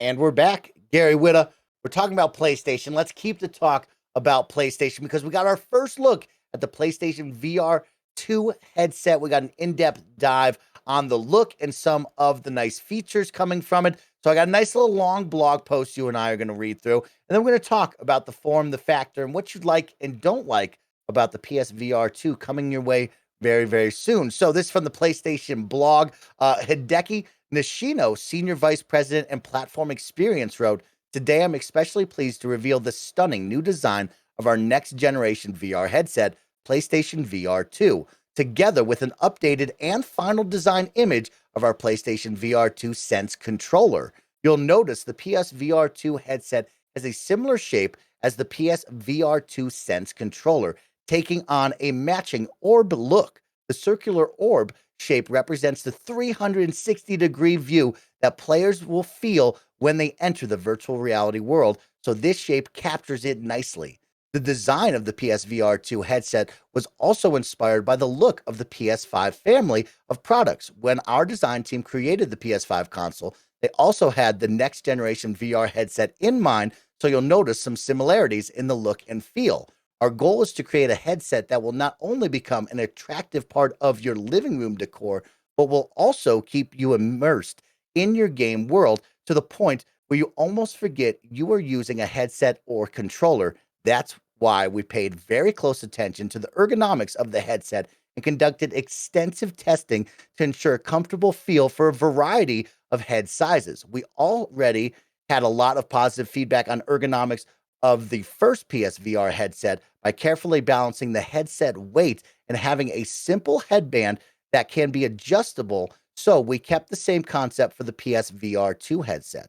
And we're back. Gary Whitta. We're talking about PlayStation. Let's keep the talk about PlayStation because we got our first look at the PlayStation VR 2 headset. We got an in-depth dive on the look and some of the nice features coming from it. So I got a nice little long blog post you and I are going to read through. And then we're going to talk about the form, the factor, and what you like and don't like about the PSVR 2 coming your way very, very soon. So this is from the PlayStation blog. Hideki Nishino, Senior Vice President and Platform Experience, wrote, "Today I'm especially pleased to reveal the stunning new design of our next generation VR headset, PlayStation VR 2, together with an updated and final design image of our PlayStation VR 2 Sense controller. You'll notice the PSVR 2 headset has a similar shape as the PSVR 2 Sense controller, taking on a matching orb look. The circular orb shape represents the 360-degree view that players will feel when they enter the virtual reality world, so this shape captures it nicely. The design of the PSVR 2 headset was also inspired by the look of the PS5 family of products. When our design team created the PS5 console, they also had the next generation VR headset in mind, so you'll notice some similarities in the look and feel. Our goal is to create a headset that will not only become an attractive part of your living room decor, but will also keep you immersed in your game world to the point where you almost forget you are using a headset or controller. That's why we paid very close attention to the ergonomics of the headset and conducted extensive testing to ensure a comfortable feel for a variety of head sizes. We already had a lot of positive feedback on ergonomics of the first PSVR headset by carefully balancing the headset weight and having a simple headband that can be adjustable. So we kept the same concept for the PSVR 2 headset.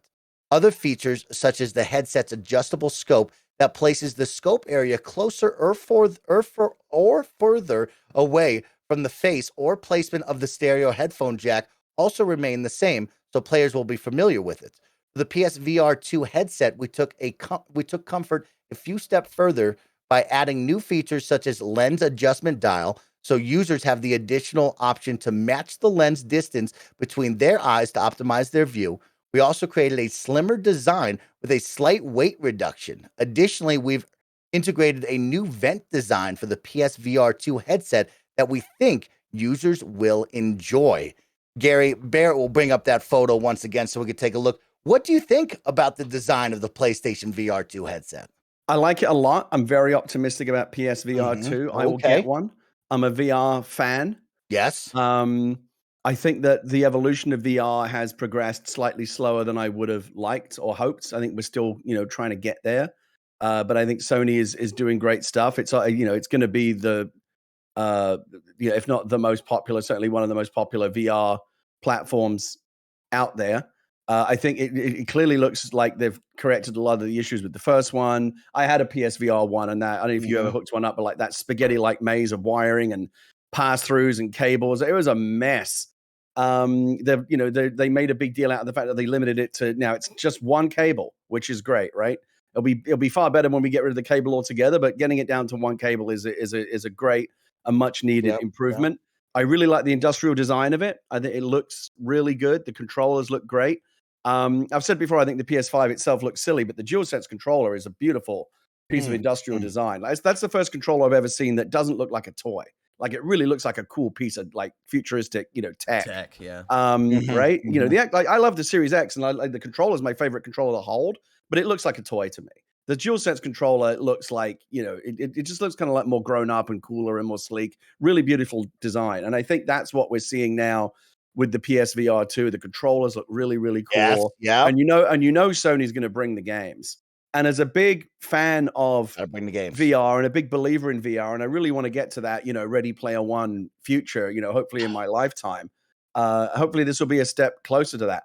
Other features, such as the headset's adjustable scope that places the scope area closer or further away from the face, or placement of the stereo headphone jack, also remain the same, so players will be familiar with it. For the PSVR 2 headset, we took comfort a few steps further by adding new features such as lens adjustment dial, so users have the additional option to match the lens distance between their eyes to optimize their view. We also created a slimmer design with a slight weight reduction. Additionally, we've integrated a new vent design for the PSVR 2 headset that we think users will enjoy. Gary, Barrett will bring up that photo once again so we can take a look. What do you think about the design of the PlayStation VR 2 headset? I like it a lot. I'm very optimistic about PSVR 2. I will get one. I'm a VR fan. Yes. I think that the evolution of VR has progressed slightly slower than I would have liked or hoped. I think we're still, trying to get there. But I think Sony is doing great stuff. It's it's going to be the if not the most popular, certainly one of the most popular VR platforms out there. I think it clearly looks like they've corrected a lot of the issues with the first one. I had a PSVR 1, and that, I don't know if you ever hooked one up, but like that spaghetti-like maze of wiring and pass-throughs and cables, it was a mess. They made a big deal out of the fact that they limited it to, now it's just one cable, which is great, right? It'll be far better when we get rid of the cable altogether, but getting it down to one cable is a great, a much needed improvement. I really like the industrial design of it. I think it looks really good. The controllers look great. I've said before, I think the PS5 itself looks silly, but the DualSense controller is a beautiful piece of industrial design. That's the first controller I've ever seen that doesn't look like a toy. Like, it really looks like a cool piece of like futuristic, tech. Tech, yeah. Right? I love the Series X, and the controller is my favorite controller to hold, but it looks like a toy to me. The DualSense controller looks like, it just looks kind of like more grown up and cooler and more sleek. Really beautiful design. And I think that's what we're seeing now with the PSVR 2. The controllers look really, really cool. Yes, yeah. And Sony's going to bring the games. And as a big fan of VR and a big believer in VR, and I really want to get to that, Ready Player One future, hopefully in my lifetime. Hopefully this will be a step closer to that.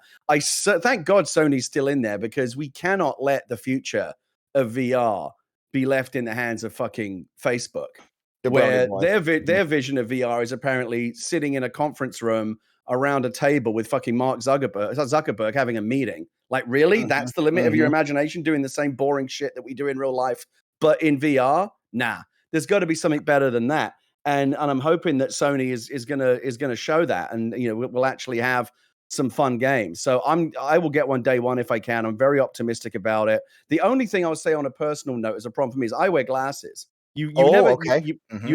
Thank God Sony's still in there, because we cannot let the future of VR be left in the hands of fucking Facebook, where their vision of VR is apparently sitting in a conference room around a table with fucking Mark Zuckerberg having a meeting. Like, really? That's the limit of your imagination, doing the same boring shit that we do in real life, but in VR? Nah, there's got to be something better than that. And I'm hoping that Sony is gonna show that, and we'll actually have some fun games. So I will get one day one if I can. I'm very optimistic about it. The only thing I would say on a personal note is a problem for me is I wear glasses. You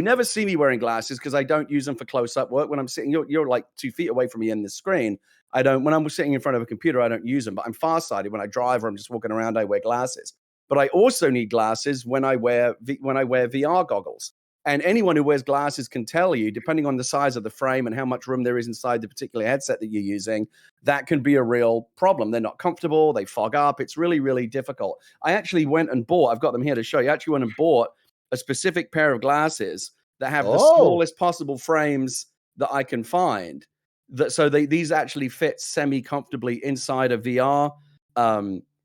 never see me wearing glasses because I don't use them for close-up work. When I'm sitting, you're like 2 feet away from me in the screen. When I'm sitting in front of a computer, I don't use them, but I'm farsighted. When I drive or I'm just walking around, I wear glasses. But I also need glasses when I wear VR goggles. And anyone who wears glasses can tell you, depending on the size of the frame and how much room there is inside the particular headset that you're using, that can be a real problem. They're not comfortable. They fog up. It's really, really difficult. I actually went and bought, I've got them here to show you, I actually went and bought a specific pair of glasses that have the smallest possible frames that I can find. These actually fit semi-comfortably inside a VR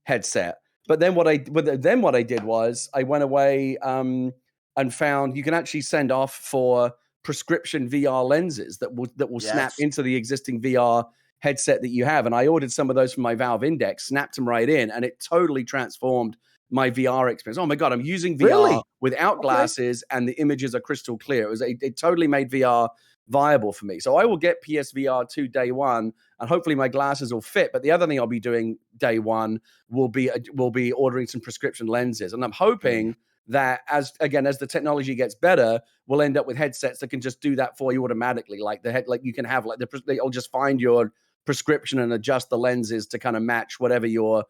headset. But then what I did was I went away and found you can actually send off for prescription VR lenses that will snap into the existing VR headset that you have. And I ordered some of those from my Valve Index, snapped them right in, and it totally transformed my VR experience. Oh my God, I'm using VR without glasses and the images are crystal clear. It totally made VR viable for me. So I will get PSVR 2 day one, and hopefully my glasses will fit. But the other thing I'll be doing day one will be ordering some prescription lenses. And I'm hoping that as the technology gets better, we'll end up with headsets that can just do that for you automatically. Like you can have they'll just find your prescription and adjust the lenses to kind of match whatever your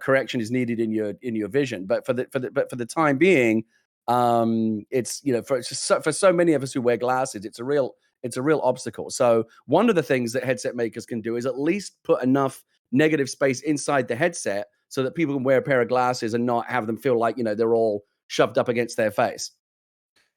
correction is needed in your vision. But for the time being, it's for so many of us who wear glasses, it's a real obstacle. So one of the things that headset makers can do is at least put enough negative space inside the headset so that people can wear a pair of glasses and not have them feel like they're all shoved up against their face.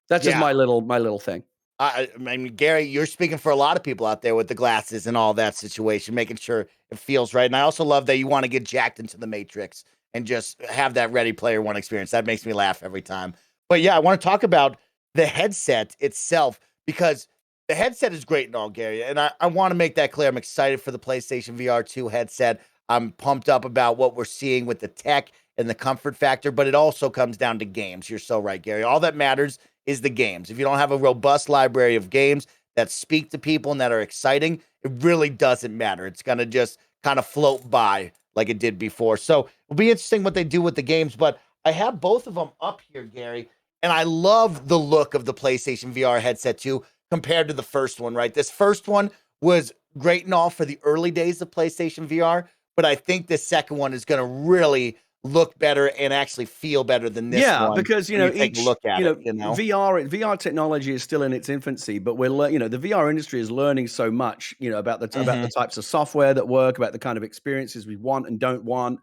That's just my little thing. I mean, Gary, you're speaking for a lot of people out there with the glasses and all that situation, making sure it feels right. And I also love that you want to get jacked into the Matrix and just have that Ready Player One experience. That makes me laugh every time. But yeah, I want to talk about the headset itself because the headset is great and all, Gary. And I want to make that clear. I'm excited for the PlayStation VR 2 headset. I'm pumped up about what we're seeing with the tech and the comfort factor, but it also comes down to games. You're so right, Gary. All that matters is the games. If you don't have a robust library of games that speak to people and that are exciting, it really doesn't matter. It's going to just kind of float by like it did before. So it'll be interesting what they do with the games, but I have both of them up here, Gary, and I love the look of the PlayStation VR headset 2 compared to the first one, right? This first one was great and all for the early days of PlayStation VR, but I think the second one is going to really look better and actually feel better than this one. Yeah, because take a look at it, VR technology is still in its infancy, but the VR industry is learning so much, about the types of software that work, about the kind of experiences we want and don't want,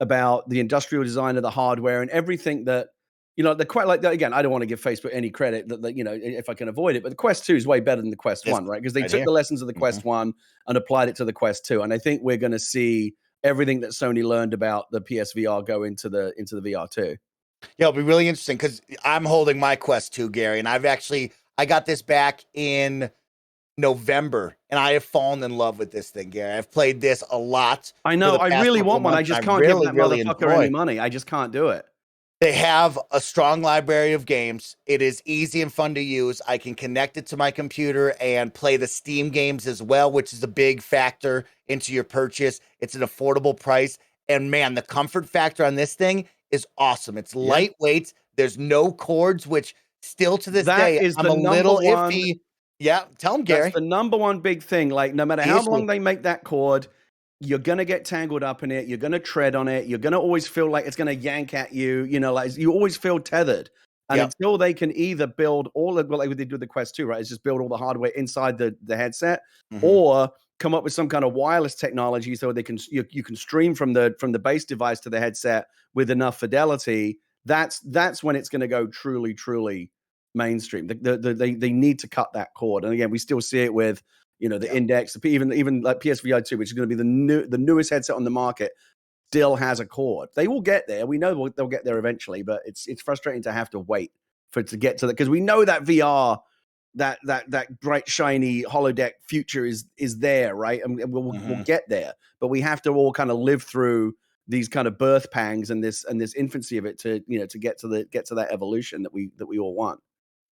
about the industrial design of the hardware and everything that they're quite like that. Again, I don't want to give Facebook any credit that if I can avoid it, but the Quest 2 is way better than the Quest 1, right? Because they took the lessons of the Quest 1 and applied it to the Quest 2, and I think we're going to see everything that Sony learned about the PSVR go into the VR 2. Yeah, it'll be really interesting because I'm holding my Quest 2, Gary, and I got this back in November, and I have fallen in love with this thing, Gary. I've played this a lot. I know. I really want one. I just can't give that motherfucker any money. I just can't do it. They have a strong library of games. It is easy and fun to use. I can connect it to my computer and play the Steam games as well, which is a big factor into your purchase. It's an affordable price. And man, the comfort factor on this thing is awesome. It's lightweight. There's no cords, which still to this day, I'm a little iffy. Yeah, tell them, Gary. That's the number one big thing. Like, no matter how long they make that cord, you're going to get tangled up in it. You're going to tread on it. You're going to always feel like it's going to yank at you. Like you always feel tethered. And until they can either build all of, like they do with the Quest 2, right? It's just build all the hardware inside the headset, or come up with some kind of wireless technology so they can you can stream from the base device to the headset with enough fidelity. That's when it's going to go truly mainstream. They need to cut that cord. And again, we still see it with the Index, even like PSVR 2, which is going to be the newest headset on the market, still has a cord. They will get there. We know they'll get there eventually, but it's frustrating to have to wait for it to get to that, because we know that VR, that bright shiny holodeck future is there, right? And we'll get there, but we have to all kind of live through these kind of birth pangs and this infancy of it to get to that evolution that we all want.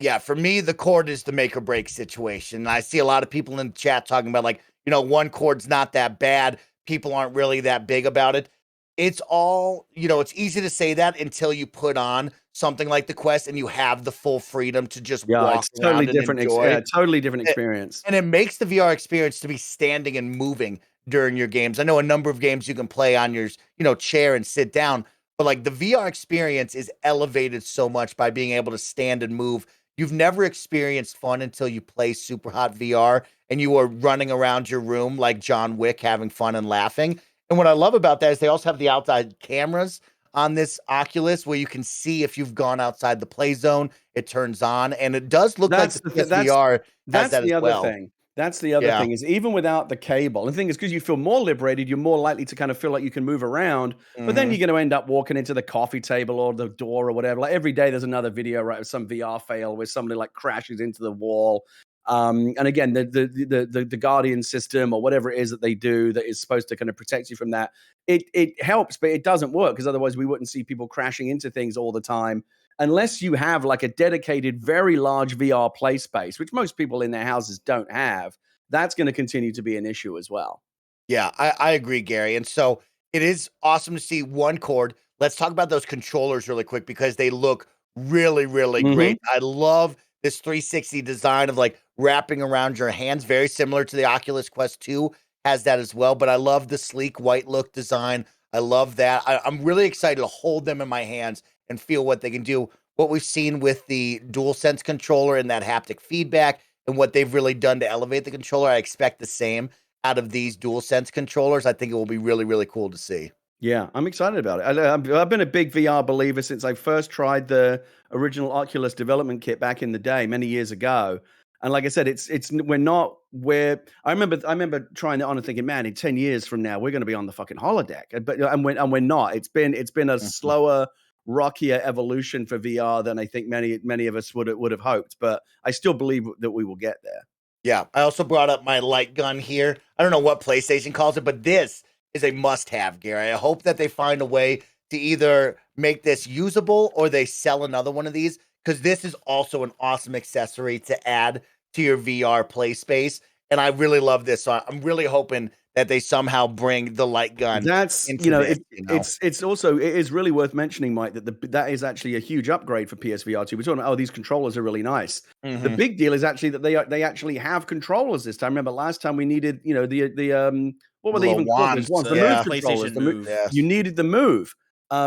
Yeah, for me, the cord is the make or break situation. I see a lot of people in the chat talking about one cord's not that bad. People aren't really that big about it. It's all, it's easy to say that until you put on something like the Quest and you have the full freedom to just walk it's totally around different. and enjoy. Totally different experience. And it makes the VR experience to be standing and moving during your games. I know a number of games you can play on your, chair and sit down, but like the VR experience is elevated so much by being able to stand and move. You've never experienced fun until you play Super Hot VR and you are running around your room like John Wick, having fun and laughing. And what I love about that is they also have the outside cameras on this Oculus where you can see if you've gone outside the play zone, it turns on. And it does look like the PSVR has that as well. Thing. That's the other thing, is even without the cable, the thing is, because you feel more liberated, you're more likely to kind of feel like you can move around, but then you're going to end up walking into the coffee table or the door or whatever. Like every day there's another video, right, of some VR fail where somebody like crashes into the wall. And again, the Guardian system or whatever it is that they do that is supposed to kind of protect you from that, it helps, but it doesn't work, because otherwise we wouldn't see people crashing into things all the time. Unless you have like a dedicated, very large VR play space, which most people in their houses don't have, that's going to continue to be an issue as well. Yeah, I agree, Gary. And so it is awesome to see one cord. Let's talk about those controllers really quick, because they look really great. I love this 360 design of like wrapping around your hands, very similar to the Oculus Quest 2 has that as well. But I love the sleek white look design. I love that. I'm really excited to hold them in my hands and feel what they can do. What we've seen with the DualSense controller and that haptic feedback and what they've really done to elevate the controller, I expect the same out of these DualSense controllers. I think it will be really cool to see. Yeah, I'm excited about it. I've been a big VR believer since I first tried the original Oculus development kit back in the day, many years ago. And like I said, we're not where I remember trying it on and thinking, man, in 10 years from now, we're going to be on the fucking holodeck. But we're not. It's been a slower, rockier evolution for VR than I think many of us would have hoped. But I still believe that we will get there. Yeah. I also brought up my light gun here. I don't know what PlayStation calls it, but this is a must-have, Gary. I hope that they find a way to either make this usable or they sell another one of these, because this is also an awesome accessory to add to your VR play space. And I really love this. So I'm really hoping that they somehow bring the light gun. That's it's also, it is really worth mentioning, Mike, that that is actually a huge upgrade for PSVR 2. We're talking about, these controllers are really nice. Mm-hmm. The big deal is actually that they actually have controllers this time. Remember last time we needed, the what were they even called? The Move controllers. Move. Yes. You needed the Move,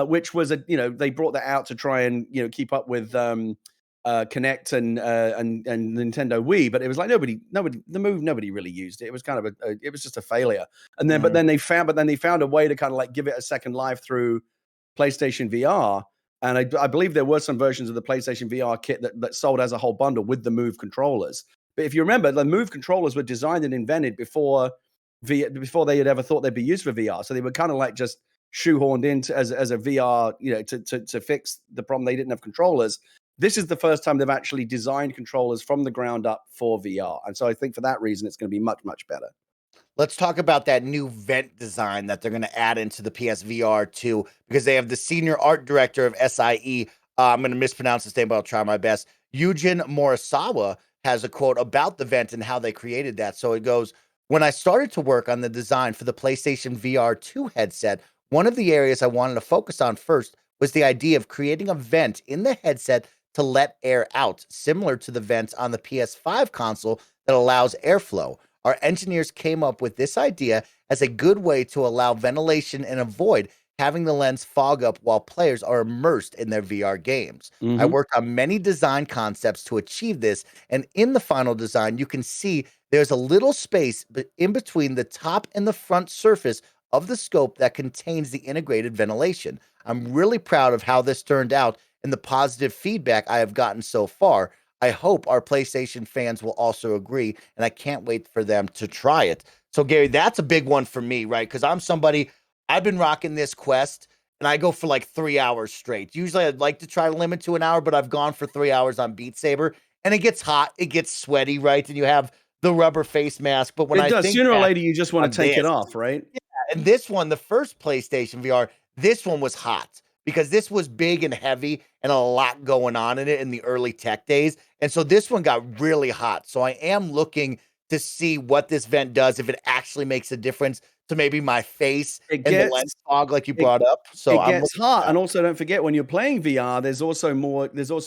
which was they brought that out to try and keep up with Kinect and Nintendo Wii, but it was like nobody really used it. It was kind of it was just a failure. And then but then they found a way to kind of like give it a second life through PlayStation VR. And I believe there were some versions of the PlayStation VR kit that sold as a whole bundle with the Move controllers. But if you remember, the Move controllers were designed and invented before they had ever thought they'd be used for VR. So they were kind of like just shoehorned into as a VR, to fix the problem. They didn't have controllers. This is the first time they've actually designed controllers from the ground up for VR. And so I think for that reason, it's going to be much, much better. Let's talk about that new vent design that they're going to add into the PSVR 2, because they have the senior art director of SIE. I'm going to mispronounce his name, but I'll try my best. Yujin Morisawa has a quote about the vent and how they created that. So it goes, "When I started to work on the design for the PlayStation VR 2 headset, one of the areas I wanted to focus on first was the idea of creating a vent in the headset to let air out, similar to the vents on the PS5 console that allows airflow. Our engineers came up with this idea as a good way to allow ventilation and avoid having the lens fog up while players are immersed in their VR games. I worked on many design concepts to achieve this, and in the final design, you can see there's a little space in between the top and the front surface of the scope that contains the integrated ventilation. I'm really proud of how this turned out and the positive feedback I have gotten so far. I hope our PlayStation fans will also agree, and I can't wait for them to try it." So, Gary, that's a big one for me, right? Because I've been rocking this Quest, and I go for like 3 hours straight. Usually I'd like to try to limit to an hour, but I've gone for 3 hours on Beat Saber, and it gets hot, it gets sweaty, right? And you have the rubber face mask. But when it does, sooner or later, you just want to take it off, right? Yeah, and this one, the first PlayStation VR, this one was hot, because this was big and heavy and a lot going on in it in the early tech days. And so this one got really hot. So I am looking to see what this vent does, if it actually makes a difference to maybe my face and the lens fog like you brought up. So it gets hot. And also don't forget, when you're playing VR, there's also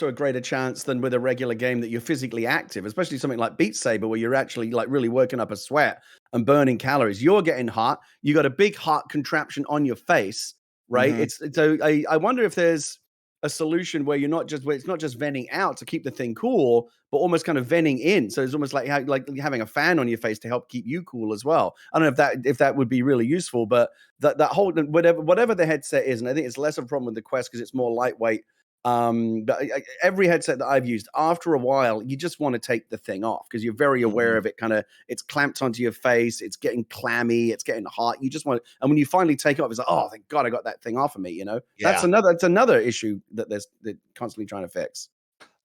a greater chance than with a regular game that you're physically active, especially something like Beat Saber, where you're actually like really working up a sweat and burning calories. You're getting hot. You got a big hot contraption on your face. Right. So I wonder if there's a solution where it's not just venting out to keep the thing cool, but almost kind of venting in. So it's almost like having a fan on your face to help keep you cool as well. I don't know if that would be really useful, but that whole whatever the headset is, and I think it's less of a problem with the Quest because it's more lightweight. But every headset that I've used, after a while, you just want to take the thing off because you're very aware of it. It's clamped onto your face. It's getting clammy. It's getting hot. You just want to, and when you finally take it off, it's like, oh, thank God I got that thing off of me. Yeah. That's another issue that they're constantly trying to fix.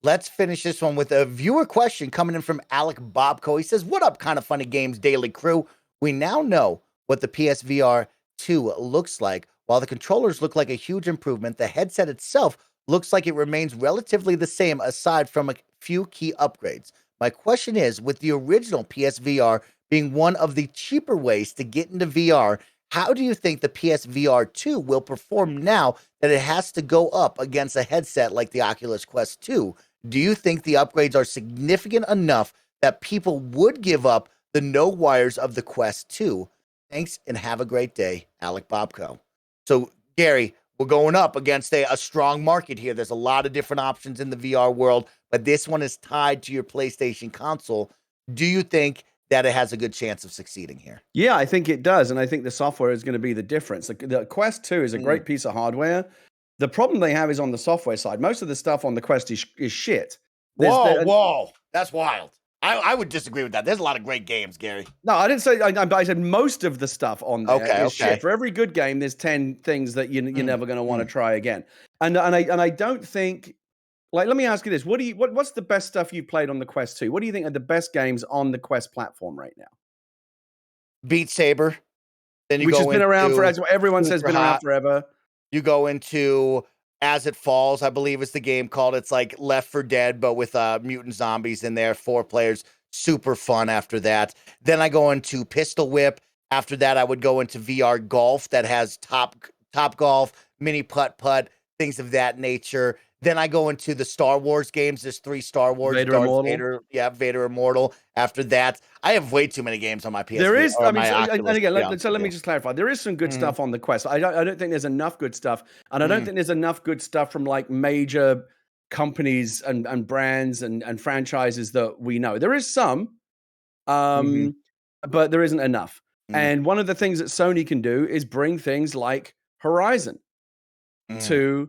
Let's finish this one with a viewer question coming in from Alec Bobco. He says, "What up, Kind of Funny Games Daily Crew? We now know what the PSVR 2 looks like. While the controllers look like a huge improvement, the headset itself looks like it remains relatively the same aside from a few key upgrades. My question is, with the original PSVR being one of the cheaper ways to get into VR, how do you think the PSVR 2 will perform now that it has to go up against a headset like the Oculus Quest 2? Do you think the upgrades are significant enough that people would give up the no wires of the Quest 2? Thanks and have a great day, Alec Bobco." So, Gary, we're going up against a strong market here. There's a lot of different options in the VR world, but this one is tied to your PlayStation console. Do you think that it has a good chance of succeeding here? Yeah, I think it does. And I think the software is going to be the difference. The Quest 2 is a great piece of hardware. The problem they have is on the software side. Most of the stuff on the Quest is shit. Whoa, that's wild. I would disagree with that. There's a lot of great games, Gary. No, I didn't say. I said most of the stuff on there Okay, is shit. For every good game, there's 10 things that you're never going to want to try again. And I don't think. Like, let me ask you this: what's the best stuff you've played on the Quest 2? What do you think are the best games on the Quest platform right now? Beat Saber. Then Which has been around for, as everyone says, been around forever. You go into As It Falls, I believe is the game called. It's like Left 4 Dead, but with mutant zombies in there. 4 players, super fun after that. Then I go into Pistol Whip. After that, I would go into VR Golf that has Top Golf, Mini Putt, things of that nature. Then I go into the Star Wars games. There's 3 Star Wars. Vader Immortal. Vader Immortal. After that, I have way too many games on my PS. There is, I mean, and again, let me just clarify. There is some good stuff on the Quest. I don't think there's enough good stuff, and I don't think there's enough good stuff from like major companies and brands and franchises that we know. There is some, but there isn't enough. And one of the things that Sony can do is bring things like Horizon to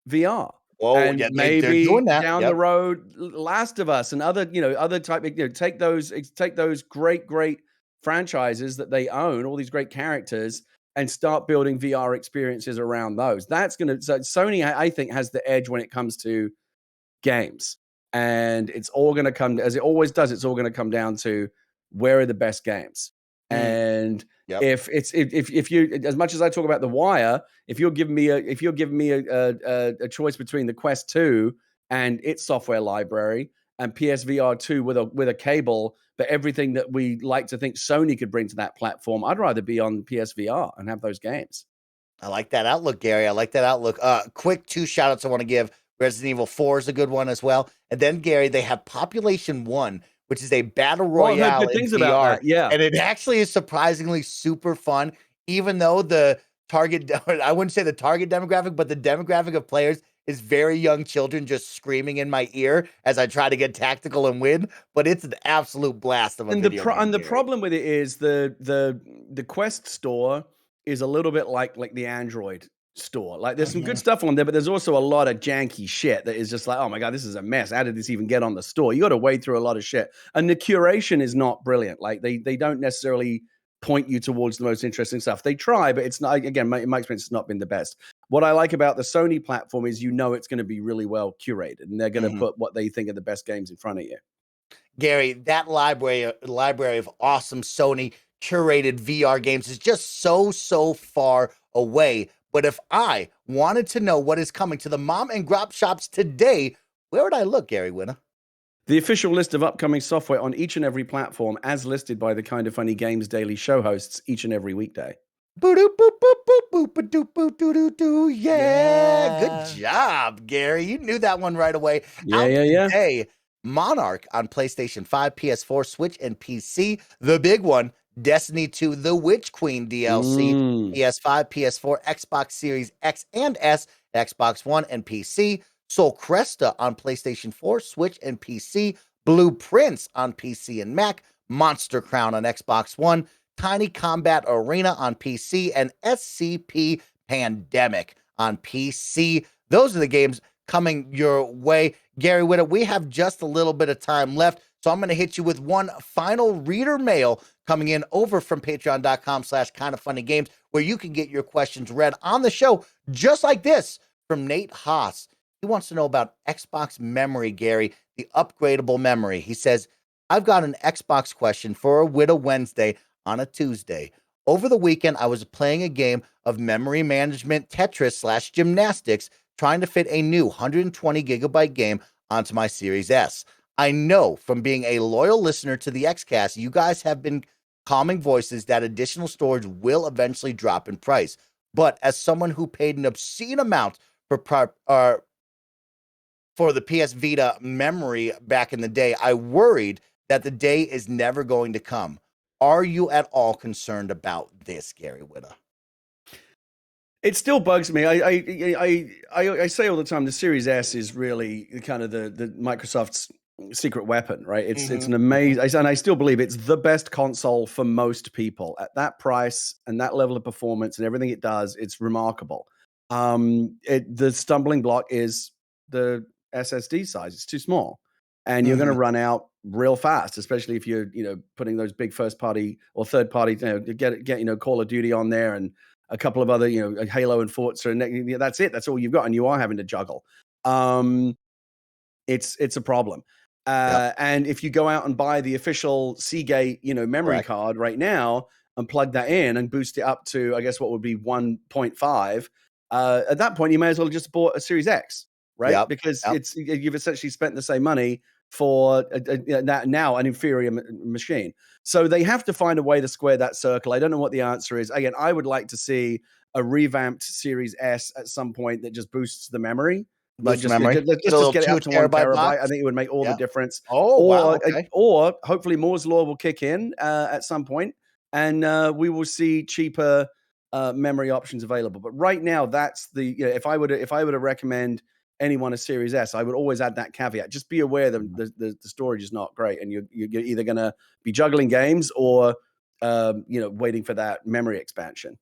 VR. Whoa, and yeah, maybe doing that. down the road, Last of Us and other type, take those great franchises that they own, all these great characters, and start building VR experiences around those. So Sony, I think, has the edge when it comes to games, and it's all going to come, as it always does. It's all going to come down to where are the best games. And if you, as much as I talk about The Wire, if you're giving me a choice between the Quest 2 and its software library and PSVR 2 with a cable, but everything that we like to think Sony could bring to that platform, I'd rather be on PSVR and have those games. I like that outlook, Gary. I like that outlook. Quick 2 shout outs I want to give. Resident Evil 4 is a good one as well. And then, Gary, they have Population 1, which is a battle royale good things in VR. about that, yeah. And it actually is surprisingly super fun, even though the target, I wouldn't say the target demographic, but the demographic of players is very young children just screaming in my ear as I try to get tactical and win. But it's an absolute blast of a video game. And the problem with it is the Quest store is a little bit like the Android store. Like, there's some good stuff on there, but there's also a lot of janky shit that is just like, oh my god, this is a mess. How did this even get on the store? You got to wade through a lot of shit, and the curation is not brilliant. Like, they don't necessarily point you towards the most interesting stuff. They try, but it's not, again, in my experience, it's not been the best. What I like about the Sony platform is it's going to be really well curated, and they're going to put what they think are the best games in front of you. Gary, that library of awesome Sony curated VR games is just so far away. But if I wanted to know what is coming to the mom and grop shops today, where would I look, Gary Winner? The official list of upcoming software on each and every platform, as listed by the KindaFunny Games Daily show hosts each and every weekday. Yeah, good job, Gary. You knew that one right away. Yeah. Today, Monarch on PlayStation 5, PS4, Switch, and PC. The big one, Destiny 2, The Witch Queen DLC, PS5, PS4, Xbox Series X and S, Xbox One, and PC. Soul Cresta on PlayStation 4, Switch, and PC. Blueprints on PC and Mac. Monster Crown on Xbox One. Tiny Combat Arena on PC. And SCP Pandemic on PC. Those are the games coming your way. Gary Whitta, we have just a little bit of time left, so I'm going to hit you with one final reader mail coming in over from patreon.com/KindaFunnyGames, where you can get your questions read on the show, just like this, from Nate Haas. He wants to know about Xbox memory, Gary, the upgradable memory. He says, I've got an Xbox question for a Widow Wednesday on a Tuesday. Over the weekend, I was playing a game of memory management Tetris / gymnastics, trying to fit a new 120 gigabyte game onto my Series S. I know from being a loyal listener to the Xcast, you guys have been calming voices that additional storage will eventually drop in price. But as someone who paid an obscene amount for the PS Vita memory back in the day, I worried that the day is never going to come. Are you at all concerned about this, Gary Whitta? It still bugs me. I say all the time, the Series S is really kind of the Microsoft's secret weapon, right? It's an amazing, and I still believe it's the best console for most people at that price and that level of performance and everything it does. It's remarkable. The stumbling block is the SSD size. It's too small. and you're going to run out real fast, especially if you're, putting those big first party or third party, get Call of Duty on there and a couple of other, Halo and Forza, and that's it. That's all you've got, and you are having to juggle. It's a problem. And if you go out and buy the official Seagate, memory card right now and plug that in and boost it up to, I guess, what would be 1.5, at that point, you may as well just bought a Series X, right? Because you've essentially spent the same money for that now an inferior machine. So they have to find a way to square that circle. I don't know what the answer is. Again, I would like to see a revamped Series S at some point that just boosts the memory. Let's just get it up to 1 terabyte. Box? I think it would make all the difference. Or hopefully Moore's Law will kick in at some point, and we will see cheaper memory options available. But right now, that's the if I were to recommend anyone a Series S, I would always add that caveat. Just be aware that the storage is not great, and you're either going to be juggling games or waiting for that memory expansion.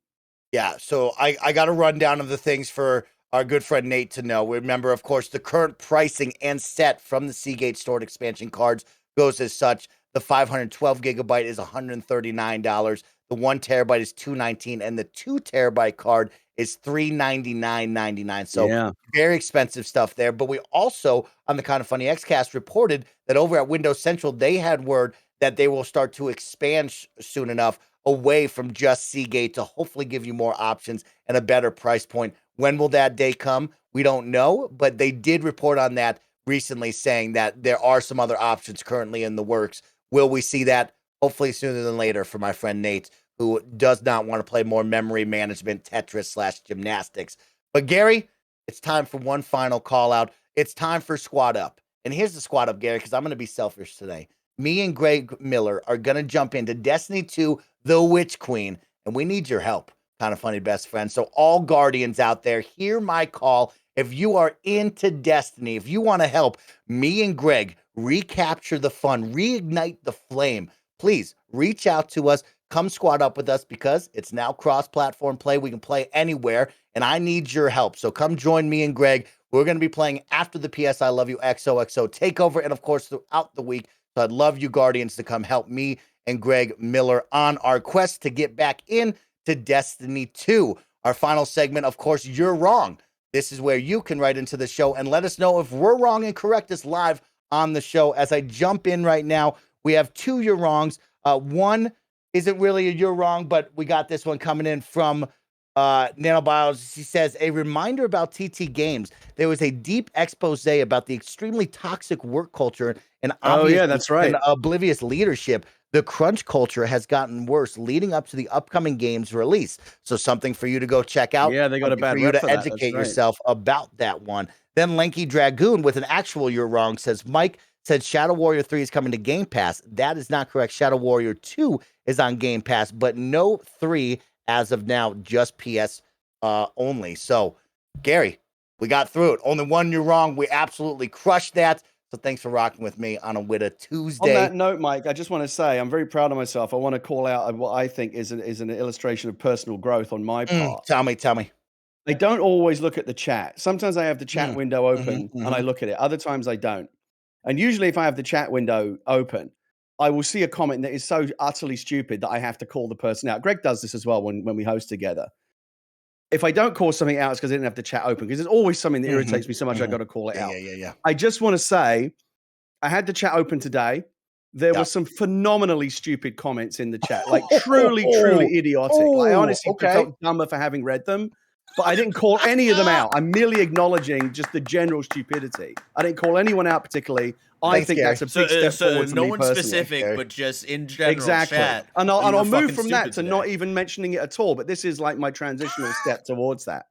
Yeah, so I got a rundown of the things for our good friend Nate to know. Remember, of course, the current pricing and set from the Seagate stored expansion cards goes as such. The 512 gigabyte is $139. The 1 terabyte is $219, and the 2 terabyte card is $399.99. So very expensive stuff there. But we also, on the Kind of Funny Xcast, reported that over at Windows Central, they had word that they will start to expand soon enough away from just Seagate to hopefully give you more options and a better price point. When will that day come? We don't know, but they did report on that recently, saying that there are some other options currently in the works. Will we see that? Hopefully sooner than later for my friend Nate, who does not want to play more memory management Tetris / gymnastics. But Gary, it's time for one final call out. It's time for Squad Up. And here's the Squad Up, Gary, because I'm going to be selfish today. Me and Greg Miller are going to jump into Destiny 2, The Witch Queen, and we need your help. Kind of Funny best friend. So all Guardians out there, hear my call. If you are into Destiny, if you want to help me and Greg recapture the fun, reignite the flame, please reach out to us. Come squad up with us because it's now cross-platform play. We can play anywhere, and I need your help. So come join me and Greg. We're going to be playing after the PS I Love You XOXO takeover, and of course throughout the week. So I'd love you Guardians to come help me and Greg Miller on our quest to get back in to Destiny 2. Our final segment, of course, You're Wrong. This is where you can write into the show and let us know if we're wrong and correct us live on the show. As I jump in right now, we have 2 You're Wrongs. One isn't really a You're Wrong, but we got this one coming in from Nanobios. She says, a reminder about TT Games. There was a deep expose about the extremely toxic work culture and that's right. and oblivious leadership. The crunch culture has gotten worse leading up to the upcoming game's release. So something for you to go check out. Yeah, they got a bad for you to educate yourself about that one. Then Lanky Dragoon with an actual You're Wrong says, Mike said Shadow Warrior 3 is coming to Game Pass. That is not correct. Shadow Warrior 2 is on Game Pass, but no 3 as of now, just PS only. So, Gary, we got through it. Only one You're Wrong. We absolutely crushed that. So thanks for rocking with me on a Witta Tuesday. On that note, Mike, I just want to say I'm very proud of myself. I want to call out what I think is an illustration of personal growth on my part. Tell me. I don't always look at the chat. Sometimes I have the chat window open and I look at it. Other times I don't. And usually if I have the chat window open, I will see a comment that is so utterly stupid that I have to call the person out. Greg does this as well when we host together. If I don't call something out, it's because I didn't have the chat open, because there's always something that irritates me so much I got to call it out. Yeah. I just want to say, I had the chat open today. There were some phenomenally stupid comments in the chat, like truly idiotic. I honestly felt dumber for having read them, but I didn't call any of them out. I'm merely acknowledging just the general stupidity. I didn't call anyone out particularly. I think that's a big step forward for no me one personally. specific, but just in general. Exactly. Chat. And I'll move from that to not even mentioning it at all. But this is like my transitional step towards that.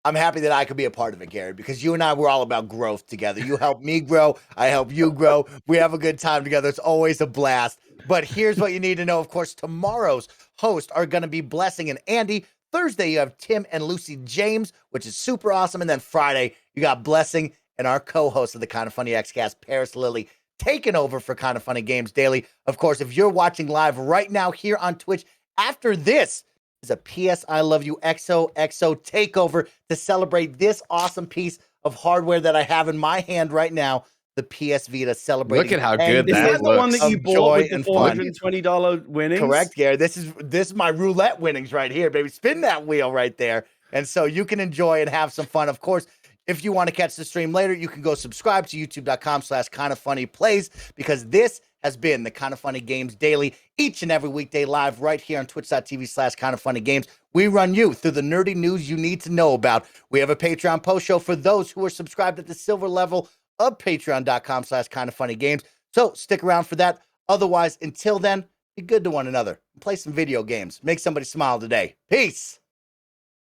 I'm happy that I could be a part of it, Gary, because you and I, we're all about growth together. You help me grow. I help you grow. We have a good time together. It's always a blast. But here's what you need to know. Of course, tomorrow's hosts are going to be Blessing and Andy. Thursday, you have Tim and Lucy James, which is super awesome. And then Friday, you got Blessing and our co-host of the Kind of Funny Xcast, Paris Lilly, taking over for Kind of Funny Games Daily. Of course, if you're watching live right now here on Twitch, after this is a PS I Love You XOXO takeover to celebrate this awesome piece of hardware that I have in my hand right now, the PS Vita celebrating. Look at how 10 good Is that years that the one looks. that you of bought joy with the and fun. $420 winnings? Correct, Gary. This is my roulette winnings right here, baby. Spin that wheel right there. And so you can enjoy and have some fun. Of course, if you want to catch the stream later, you can go subscribe to youtube.com/KindaFunnyPlays, because this has been the Kinda Funny Games Daily, each and every weekday live right here on twitch.tv/KindaFunnyGames. We run you through the nerdy news you need to know about. We have a Patreon post show for those who are subscribed at the silver level of patreon.com/KindaFunnyGames. So stick around for that. Otherwise, until then, be good to one another. Play some video games. Make somebody smile today. Peace.